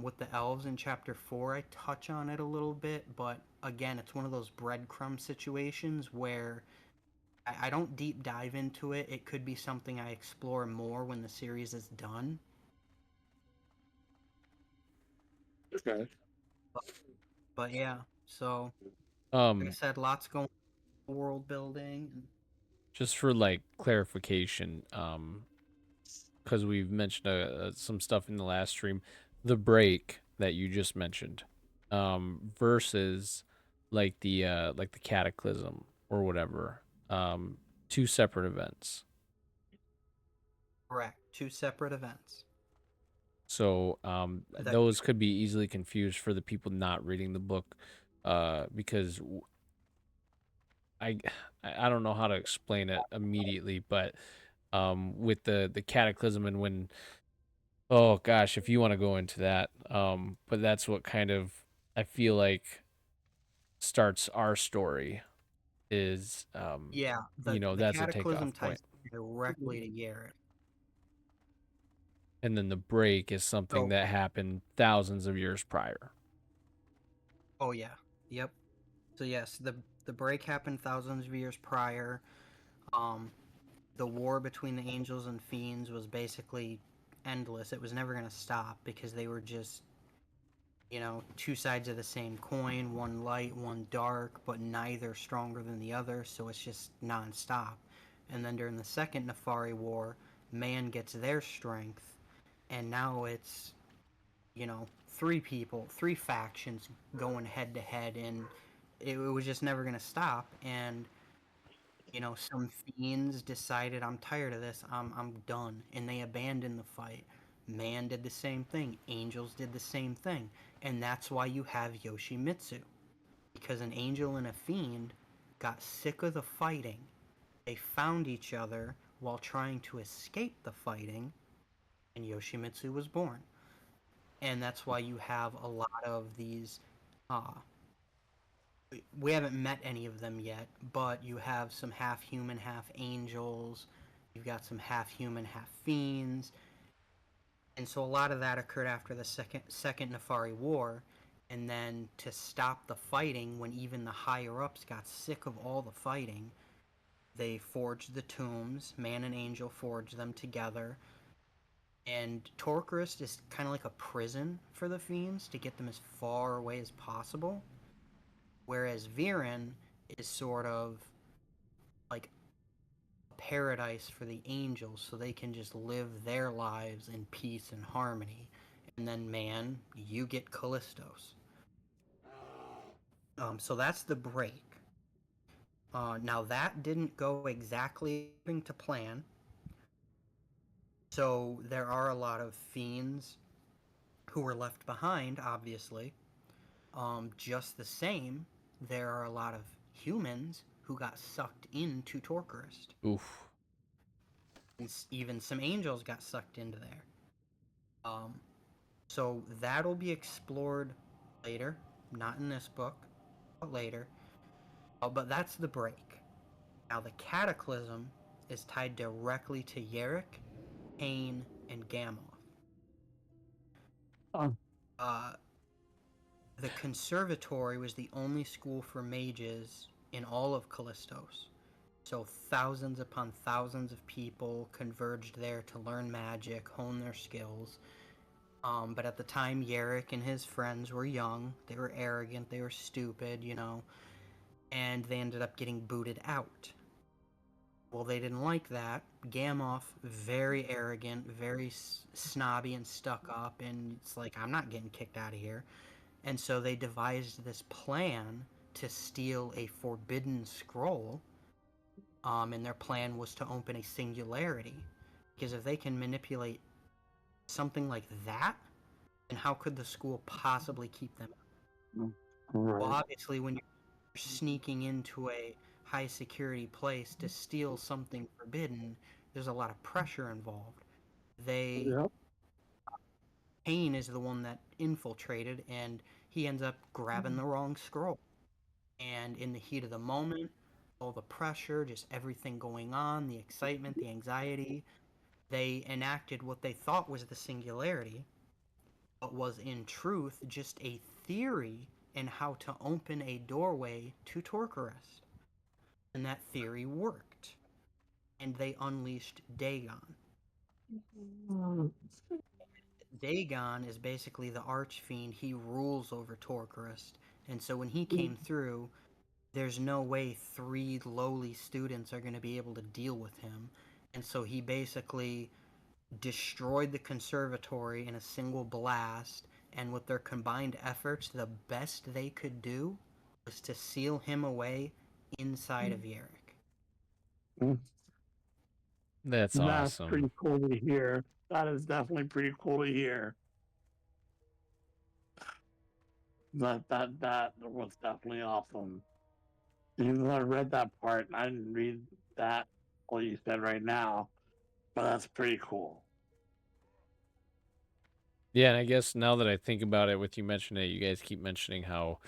with the elves in chapter 4, I touch on it a little bit, but again, it's one of those breadcrumb situations where I don't deep dive into it. It could be something I explore more when the series is done. Okay. But yeah, so like I Um, said, lots going on, world building. just for like clarification, because we've mentioned some stuff in the last stream, the break that you just mentioned, versus like the cataclysm or whatever, two separate events. Correct. Two separate events. So That those could be easily confused for the people not reading the book, because I I don't know how to explain it immediately, but with the cataclysm and when, oh gosh, if you want to go into that, but that's what kind of I feel like starts our story is Yeah, you know, the that's a cataclysm takeoff ties point. directly to Garrett. And then the break is something So, that happened thousands of years prior. oh yeah, yep. So yes, the break happened thousands of years prior. Um, the war between the angels and fiends was basically endless. It was never going to stop because they were just, two sides of the same coin, one light, one dark, but neither stronger than the other, so it's just nonstop. And then during the second Nefari War, man gets their strength, and now it's, three people, three factions going head to head, and it was just never going to stop. And some fiends decided, I'm tired of this. I'm done, and they abandoned the fight. Man did the same thing. Angels did the same thing, and that's why you have Yoshimitsu, because an angel and a fiend got sick of the fighting. They found each other while trying to escape the fighting, and Yoshimitsu was born. And that's why you have a lot of these. Uh, we haven't met any of them yet, but you have some half human, half angels. You've got some half human, half fiends, and so a lot of that occurred after the second Nefari War. And then to stop the fighting, when even the higher ups got sick of all the fighting, they forged the tombs. Man and angel forged them together. And Torquerist is kind of like a prison for the fiends to get them as far away as possible. Whereas Viren is sort of like a paradise for the angels so they can just live their lives in peace and harmony. And then, man, you get Callistos. So that's the break. Now, that didn't go exactly according to plan. So there are a lot of fiends who were left behind, obviously. Just the same, there are a lot of humans who got sucked into Torquerist. Oof. And even some angels got sucked into there. Um, so that'll be explored later, not in this book, but later. But that's the break. Now, the cataclysm is tied directly to Yarick, Cain, and Gamoth. Oh, Uh, the conservatory was the only school for mages in all of Callistos. So thousands upon thousands of people converged there to learn magic, hone their skills. But at the time, Yarick and his friends were young. They were arrogant. They were stupid, and they ended up getting booted out. Well, they didn't like that. Gamoth, very arrogant, very snobby and stuck up, and it's like, I'm not getting kicked out of here. And so they devised this plan to steal a forbidden scroll, and their plan was to open a singularity. Because if they can manipulate something like that, then how could the school possibly keep them? Well, right. obviously, when you're sneaking into a high security place to steal something forbidden, there's a lot of pressure involved. They Yep. Cain is the one that infiltrated, and he ends up grabbing the wrong scroll. And in the heat of the moment, all the pressure, just everything going on, the excitement, the anxiety, they enacted what they thought was the singularity, but was in truth just a theory in how to open a doorway to Torquerist. And that theory worked. And they unleashed Dagon. Dagon is basically the archfiend. He rules over Torquerist. And so when he came through, there's no way three lowly students are going to be able to deal with him. And so he basically destroyed the conservatory in a single blast. And with their combined efforts, the best they could do was to seal him away inside of Yarick. That's That's awesome. pretty cool to hear. That is definitely pretty cool to hear. That was definitely awesome. Even though I read that part, I didn't read that what you said right now, but that's pretty cool. Yeah, and I guess now that I think about it, with you mentioning it, you guys keep mentioning how,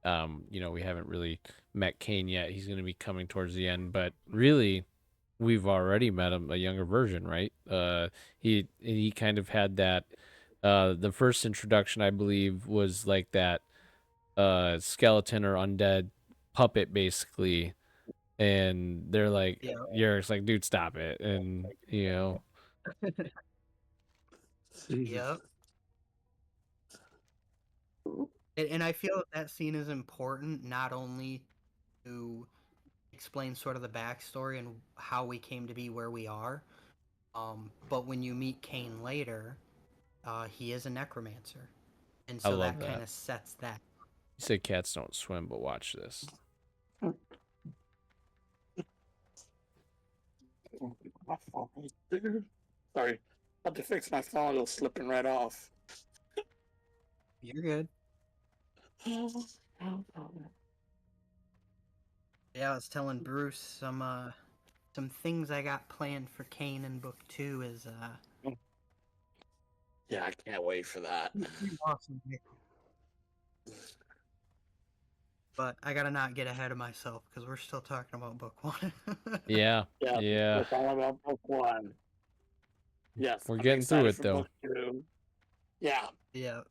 we haven't really met Kane yet. He's going to be coming towards the end, but really, we've already met him, a younger version, right? He kind of had that. The first introduction, I believe, was like that skeleton or undead puppet, basically, and they're like, Yeah. Yurik's like, dude, stop it, and Yep. And I feel that scene is important not only to explain sort of the backstory and how we came to be where we are, but when you meet Kane later, he is a necromancer, and I so love that that. kind of sets that. You say cats don't swim, but watch this. My phone right there. Sorry, had to fix my phone. It was slipping right off. You're good. Yeah, I was telling Bruce some things I got planned for Kane in book 2 is Yeah, I can't wait for that. pretty awesome. But I gotta not get ahead of myself because we're still talking about book 1. Yeah, Yeah, yeah, it's all about book 1. Yes, we're I'm getting through excited it for though. book 2. Yeah. Yeah.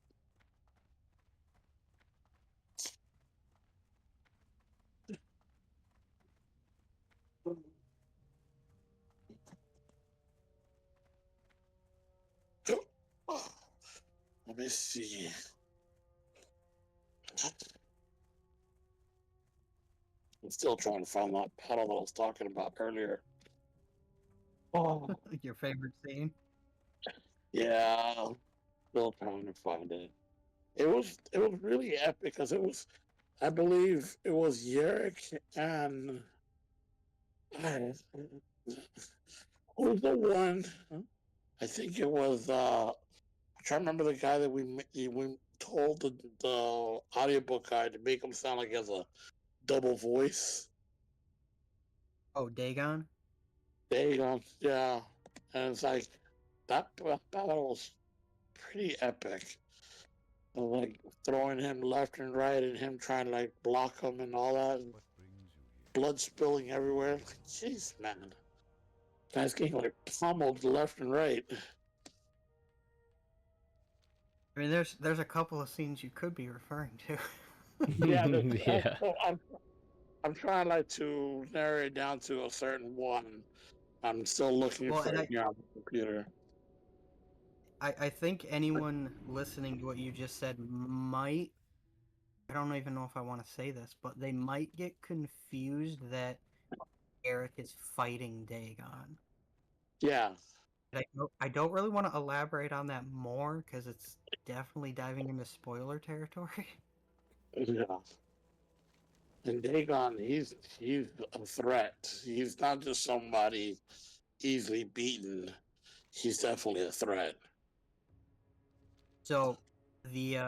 Let me see. I'm still trying to find that pedal that I was talking about earlier. Oh, Your favorite scene? yeah. Still trying to find it. It was really epic because it was, I believe it was Yerrick and I, who was the one? I think it was I'm trying to remember the guy that we told the audiobook guy to make him sound like he has a double voice. Oh, Dagon? There you go. Yeah. And it's like that battle was pretty epic. Like throwing him left and right and him trying to like block him and all that, and blood spilling everywhere. Like, jeez, man. Guy's getting like pummeled left and right. I mean, there's a couple of scenes you could be referring to. Yeah, Yeah. so I'm trying like to narrow it down to a certain one. I'm still looking Well, for and it here on the computer. I think anyone listening to what you just said might, I don't even know if I want to say this, but they might get confused that Eric is fighting Dagon. Yeah, I don't really want to elaborate on that more because it's definitely diving into spoiler territory. yeah. And Dagon, he's a threat. He's not just somebody easily beaten. He's definitely a threat. So, the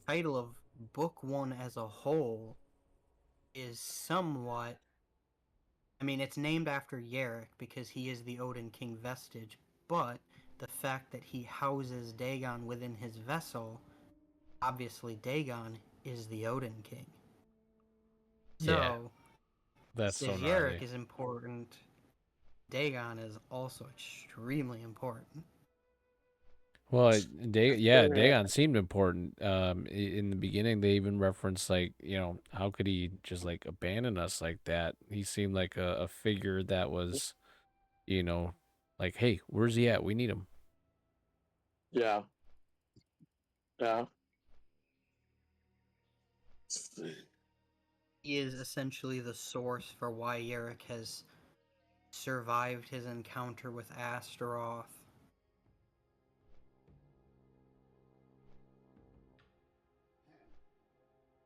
title of book 1 as a whole is somewhat. I mean, it's named after Yarick because he is the Odin King Vestige, but the fact that he houses Dagon within his vessel, obviously Dagon is the Odin King. Yeah, So, that's just so as Yarick gnarly. is important, Dagon is also extremely important. Well, yeah, Yeah, Dagon seemed important. In the beginning, they even referenced like, how could he just like abandon us like that? He seemed like a figure that was, you know, like, hey, where's he at? We need him. yeah, yeah. He is essentially the source for why Yarick has survived his encounter with Astaroth.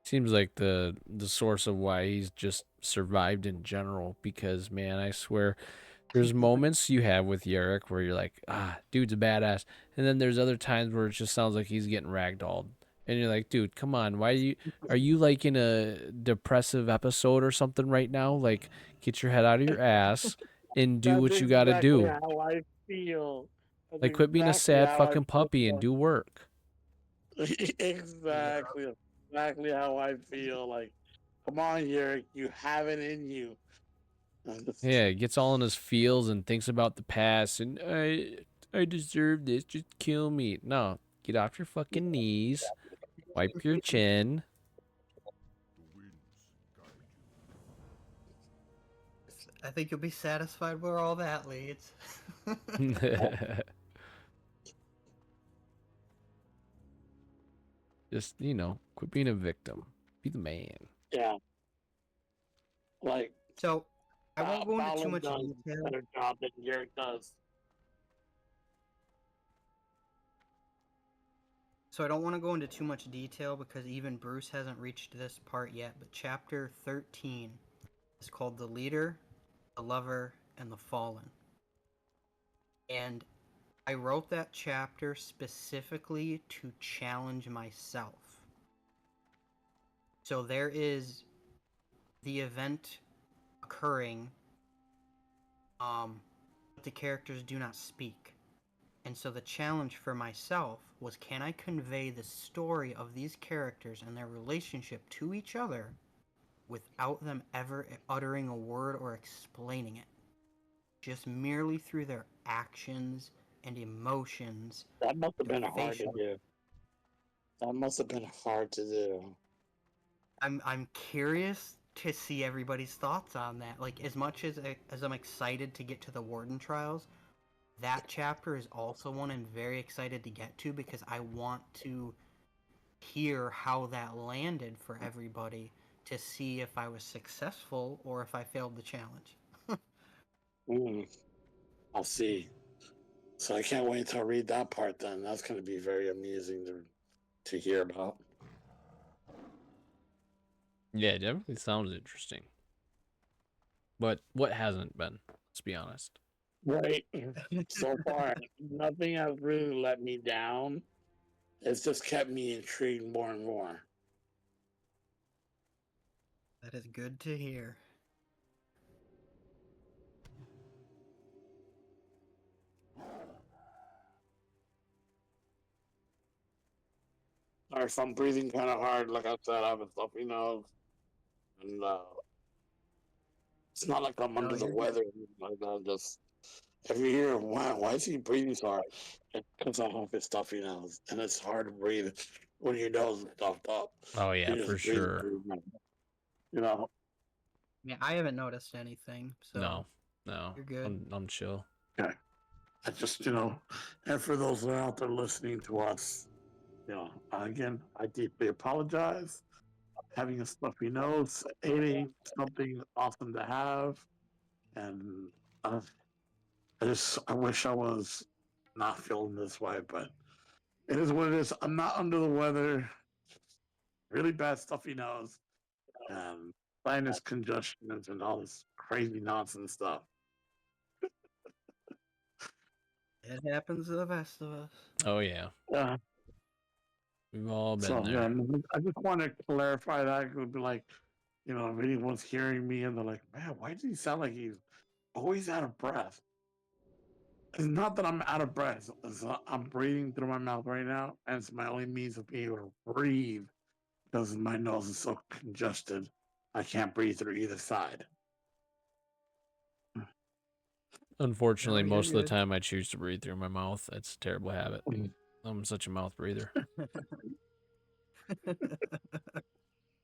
Seems like the source of why he's just survived in general. Because man, I swear, there's moments you have with Yarick where you're like, dude's a badass, and then there's other times where it just sounds like he's getting ragdolled. And you're like, dude, come on. Are you like in a depressive episode or something right now? Like, get your head out of your ass and do That's what you got to exactly do. how I feel. That's Like, quit being a exactly sad how I fucking puppy and feel. do work. Yeah. Exactly how I feel. Like, come on, Eric, you have it in you. Yeah, gets all in his feels and thinks about the past and I deserve this. Just kill me. No, get off your fucking knees. Wipe your chin. I think you'll be satisfied where all that leads. Just, quit being a victim. Be the man. Yeah, like So, I won't go into too Fallon much does a detail. better job than Eric does. So, I don't want to go into too much detail because even Bruce hasn't reached this part yet. But chapter 13 is called The Leader, The Lover, and The Fallen. And I wrote that chapter specifically to challenge myself. So, there is the event occurring, but the characters do not speak. And so the challenge for myself was, can I convey the story of these characters and their relationship to each other without them ever uttering a word or explaining it? Just merely through their actions and emotions, That must have their been hard to facial. do. That must have been hard to do. I'm curious to see everybody's thoughts on that. Like, as much as I'm excited to get to the Warden trials, that chapter is also one I'm very excited to get to because I want to hear how that landed for everybody to see if I was successful or if I failed the challenge. I'll see. So I can't wait to read that part. Then that's going to be very amusing to hear about. Yeah, it definitely sounds interesting. But what hasn't been? Let's be honest. Right. So far, nothing has really let me down. It's just kept me intrigued more and more. That is good to hear. Or if I'm breathing kind of hard, like I said, I have a stuffy nose, and it's not like I'm No, under the you're good. weather. Like that. Just if you hear, wow, why is he breathing so hard? It's because I have a stuffy nose, and it's hard to breathe when your nose is stuffed up. Oh yeah, You for just breathe sure. through, you know. Yeah, I haven't noticed anything, so No, no, you're good. I'm chill. Okay. I just, and for those that are out there listening to us, again, I deeply apologize. Having a stuffy nose, ain't something awesome to have, and uh, I wish I was not feeling this way, but it is what it is. I'm not under the weather. Really bad stuffy nose, and sinus congestions and all this crazy nonsense stuff. It happens to the best of us. Oh yeah, Yeah. we've all been So there. I just want to clarify that. It would be like, if anyone's hearing me and they're like, man, why does he sound like he's always out of breath? It's not that I'm out of breath. I'm breathing through my mouth right now, and it's my only means of being able to breathe because my nose is so congested. I can't breathe through either side. No, Unfortunately, you're most of the good. time I choose to breathe through my mouth. It's a terrible habit. I'm such a mouth breather.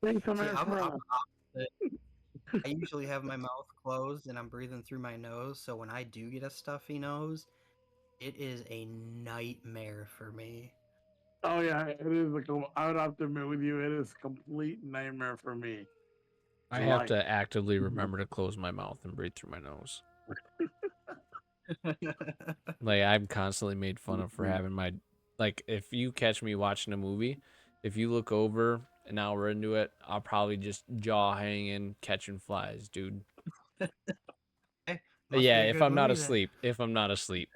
Thanks, See, I'm America. opposite. I usually have my mouth closed and I'm breathing through my nose, so when I do get a stuffy nose, it is a nightmare for me. Oh yeah, it is. I would have to admit with you, it is a complete nightmare for me. I So have like, to actively remember to close my mouth and breathe through my nose. Like I'm constantly made fun of for having my if you catch me watching a movie, if you look over an hour into it, I'll probably just jaw hanging, catching flies, dude. Hey, must be Yeah, a if good I'm not movie then. asleep. If I'm not asleep.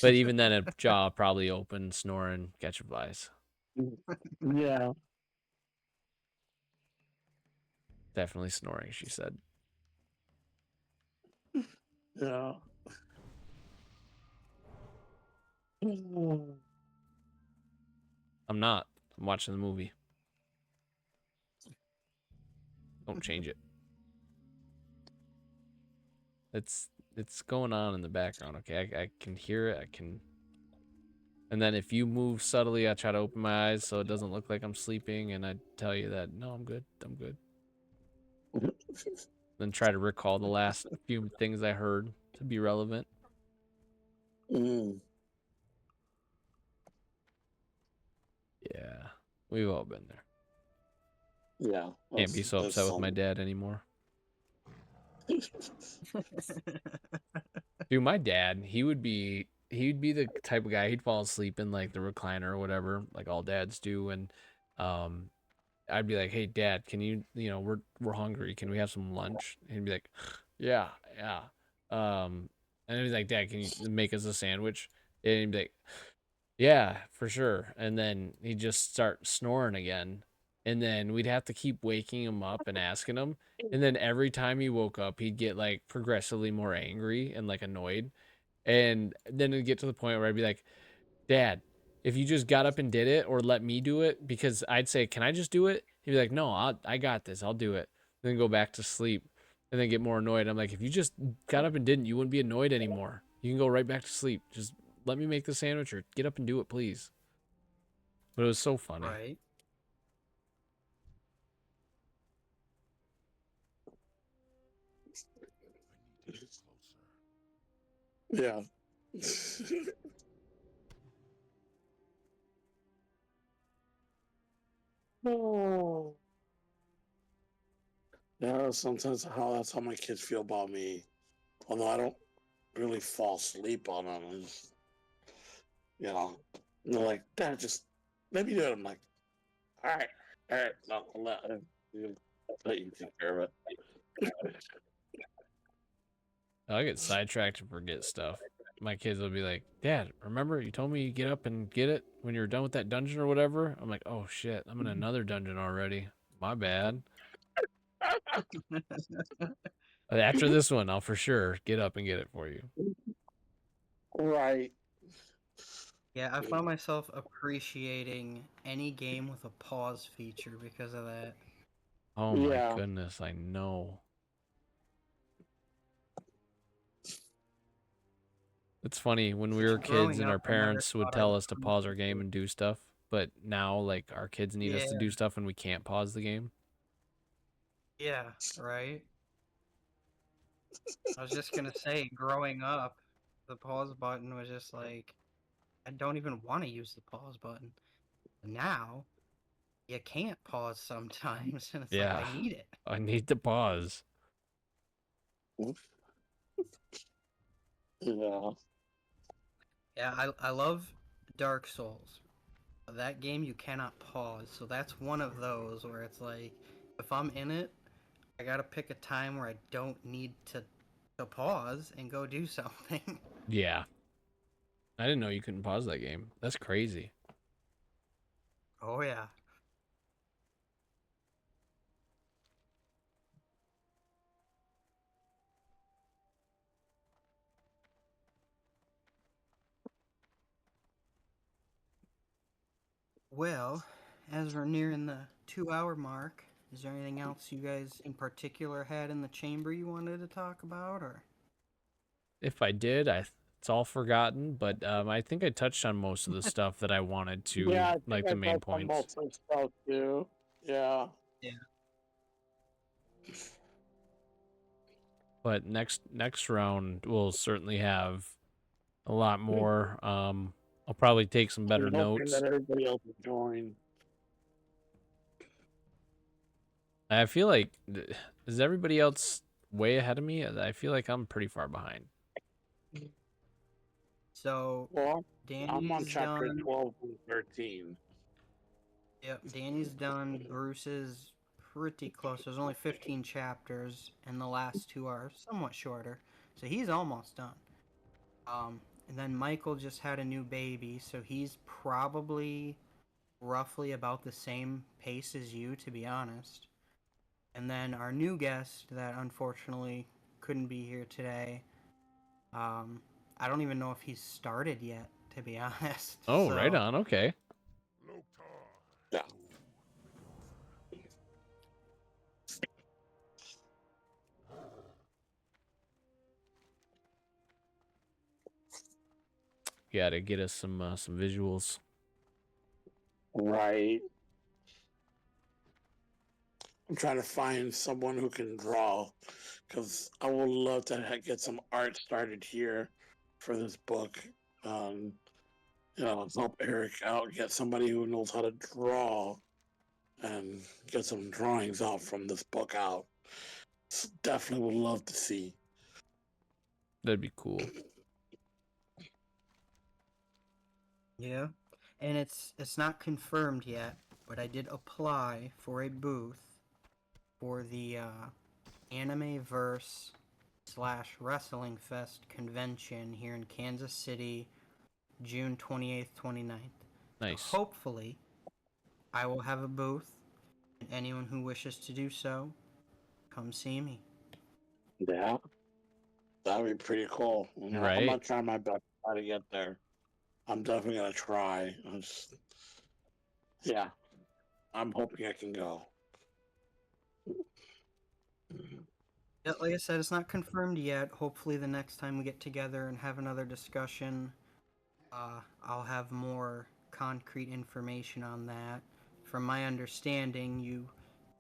But even then a jaw probably open, snoring, catching flies. Yeah. Definitely snoring, she said. Yeah. I'm not. I'm watching the movie. Don't change it. It's it's going on in the background, okay? I can hear it. I can. And then if you move subtly, I try to open my eyes so it doesn't look like I'm sleeping, and I tell you that no, I'm good. I'm good. Then try to recall the last few things I heard to be relevant. Mm, Yeah, we've all been there. yeah. Can't be so That's upset with my some. dad anymore. Dude, my dad, he'd be the type of guy he'd fall asleep in like the recliner or whatever, like all dads do, and um I'd be like, "Hey dad, can we're hungry. Can we have some lunch?" And he'd be like, "Yeah, yeah." And then he's like, "Dad, can you make us a sandwich?" And he'd be like, "Yeah, for sure." And then he'd just start snoring again. And then we'd have to keep waking him up and asking him. And then every time he woke up, he'd get like progressively more angry and like annoyed. And then it'd get to the point where I'd be like, Dad, if you just got up and did it or let me do it, because I'd say, Can I just do it? He'd be like, No, I got this. I'll do it. Then go back to sleep and then get more annoyed. I'm like, If you just got up and didn't, you wouldn't be annoyed anymore. You can go right back to sleep. Just let me make the sandwich or get up and do it, please. But it was so funny. Right. Yeah. Oh. Yeah, sometimes that's how my kids feel about me. Although I don't really fall asleep on them. You know, they're like, Dad, just let me do it. I'm like, all right, no, let you take care of it. I get sidetracked and forget stuff. My kids will be like, Dad, remember you told me you get up and get it when you were done with that dungeon or whatever? I'm like, Oh shit, I'm in another dungeon already. My bad. After this one, I'll for sure get up and get it for you. Right. Yeah, I found myself appreciating any game with a pause feature because of that. Oh my Yeah. goodness, I know. It's funny when we were kids Growing and up, our I never parents would thought I'd tell us to pause our appreciate game it. and do stuff, but now like our kids need us to Yeah, do stuff and we can't pause the game. yeah, right. I was just gonna say, growing up, the pause button was just like, I don't even want to use the pause button. Now, you can't pause sometimes, and it's like, Yeah, I need it. I need to pause. Yeah. Yeah, I love Dark Souls. That game you cannot pause, so that's one of those where it's like, if I'm in it, I gotta pick a time where I don't need to pause and go do something. Yeah, I didn't know you couldn't pause that game. That's crazy. Oh yeah. Well, as we're nearing the 2 hour mark, is there anything else you guys in particular had in the chamber you wanted to talk about, or? If I did, it's all forgotten, but I think I touched on most of the stuff that I wanted Yeah, to, I think like I the main touched on points. most of the stuff too. Yeah. Yeah. But next round we'll certainly have a lot more. I'll probably take some better I'm hoping notes. that everybody else will join. I feel like is everybody else way ahead of me? I feel like I'm pretty far behind. So, Well, I'm on Danny's chapter done. 12 and 13. Yep, Danny's done. Bruce is pretty close. There's only 15 chapters, and the last two are somewhat shorter. So he's almost done. And then Michael just had a new baby, so he's probably roughly about the same pace as you, to be honest. And then our new guest that unfortunately couldn't be here today, I don't even know if he's started yet, to be honest. Oh, right So on. Okay. Yeah. Got to get us some visuals. Right. I'm trying to find someone who can draw, because I would love to get some art started here for this book. Um, help Eric out, get somebody who knows how to draw, and get some drawings out from this book out. Definitely would love to see. That'd be cool. yeah, and it's not confirmed yet, but I did apply for a booth for the Anime Verse / Wrestling Fest convention here in Kansas City, June 28th, 29th. So Nice. hopefully, I will have a booth, and anyone who wishes to do so, come see me. Yeah, that'd be pretty cool. I'm Right. gonna try my best to try to get there. I'm definitely gonna try. Yeah, I'm hoping I can go. Yeah, like I said, it's not confirmed yet. Hopefully, the next time we get together and have another discussion, I'll have more concrete information on that. From my understanding, you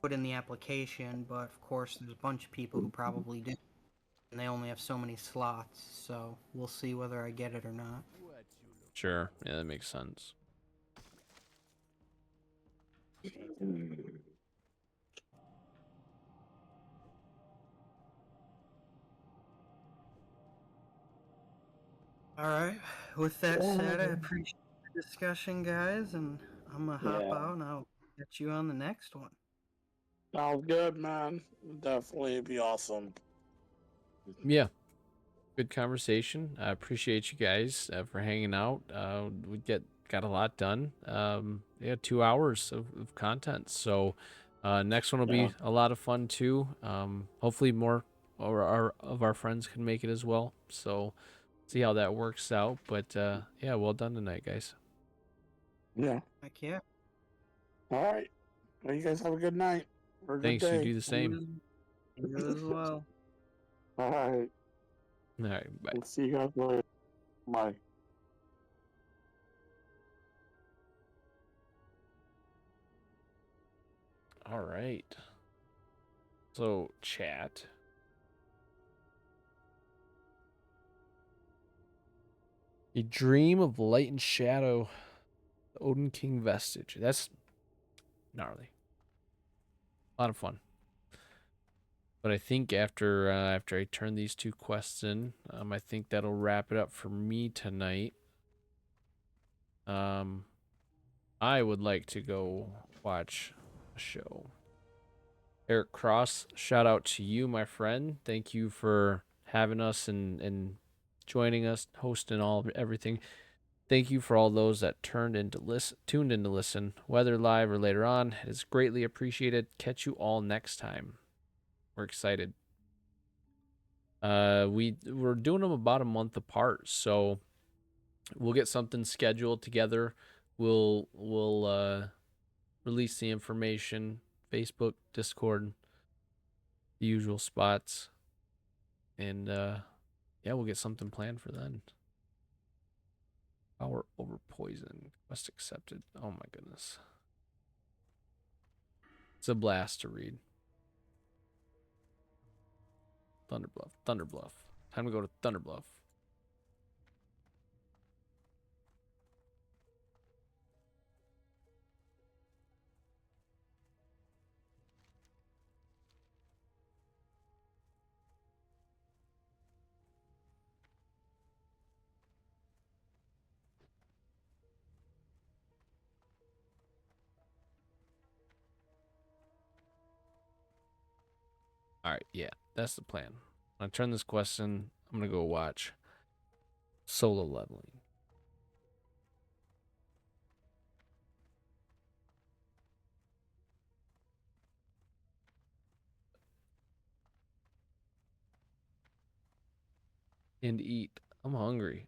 put in the application, but of course, there's a bunch of people who probably did, and they only have so many slots, so we'll see whether I get it or not. Sure. Yeah, that makes sense. All right. With that said, I appreciate the discussion, guys, and I'm gonna hop Yeah, out and I'll get you on the next one. sounds good, man. Definitely be awesome. Yeah. Good conversation. I appreciate you guys for hanging out. We got a lot done. Yeah, 2 hours of content. So next one will Yeah, be a lot of fun too. Hopefully more of our friends can make it as well. So see how that works out. But yeah, well done tonight, guys. yeah. Heck yeah. All right. Well, you guys have a good night or a good Thanks. You day. do the same. You as well. All right. All right. Bye. We'll see you guys later. Bye. All right. So chat. A dream of light and shadow. The Odin King Vestige. That's gnarly. A lot of fun. But I think after I turn these two quests in, I think that'll wrap it up for me tonight. I would like to go watch a show. Eric Cross, shout out to you, my friend. Thank you for having us and joining us, hosting everything. Thank you for all those that tuned in to listen, whether live or later on. It is greatly appreciated. Catch you all next time. We're excited. We're doing them about a month apart, so we'll get something scheduled together. We'll release the information, Facebook, Discord, the usual spots, and yeah, we'll get something planned for then. Power over poison. Quest accepted. Oh my goodness. It's a blast to read. Thunderbluff. Thunderbluff. Time to go to Thunderbluff. All right, yeah, that's the plan. When I turn this quest in, I'm gonna go watch Solo Leveling. and eat. I'm hungry.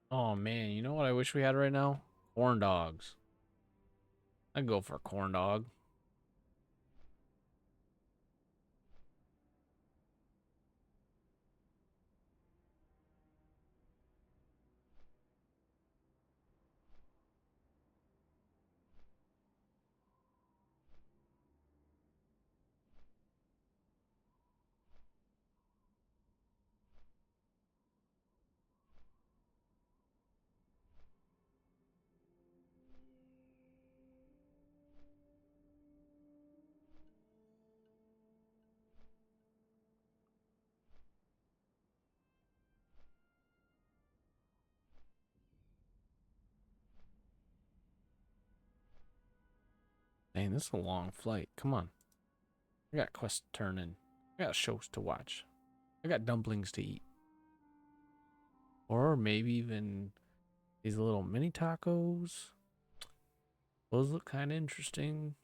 Oh man, you know what I wish we had right now? Corn dogs. I'd go for a corn dog. Dang, this is a long flight. Come on. I got quests to turn in. I got shows to watch. I got dumplings to eat. Or maybe even these little mini tacos. Those look kind of interesting.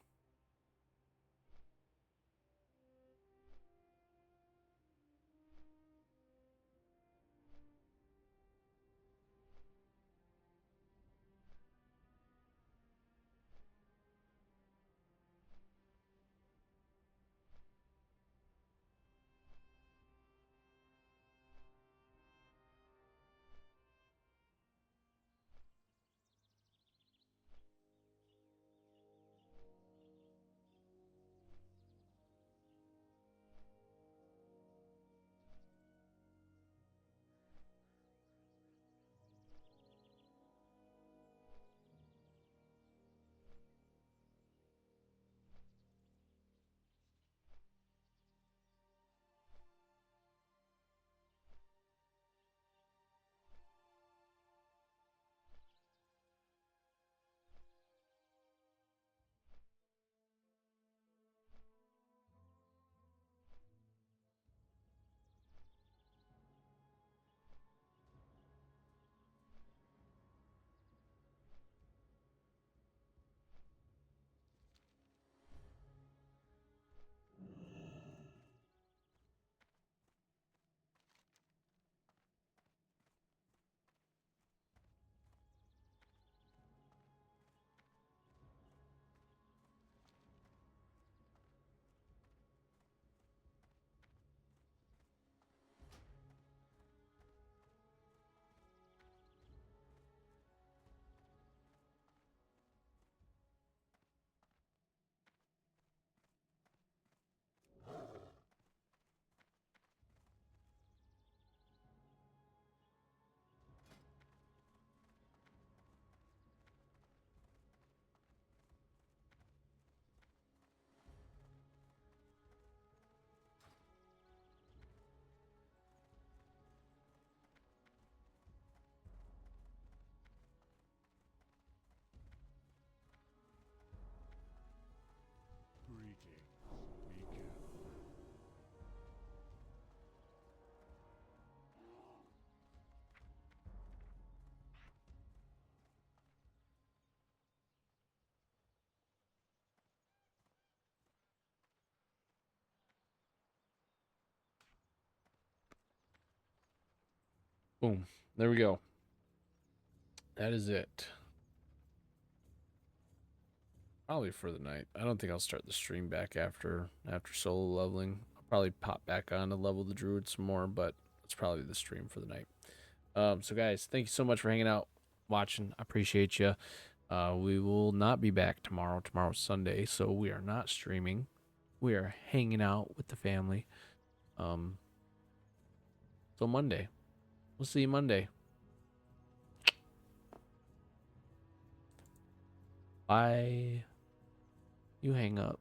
Boom. There we go. That is it. Probably for the night. I don't think I'll start the stream back after solo leveling. I'll probably pop back on to level the druid some more, but it's probably the stream for the night. So guys, thank you so much for hanging out, watching. I appreciate you. We will not be back tomorrow. Tomorrow's Sunday, so we are not streaming. We are hanging out with the family. Um, so Monday, we'll see you Monday. Bye. You hang up.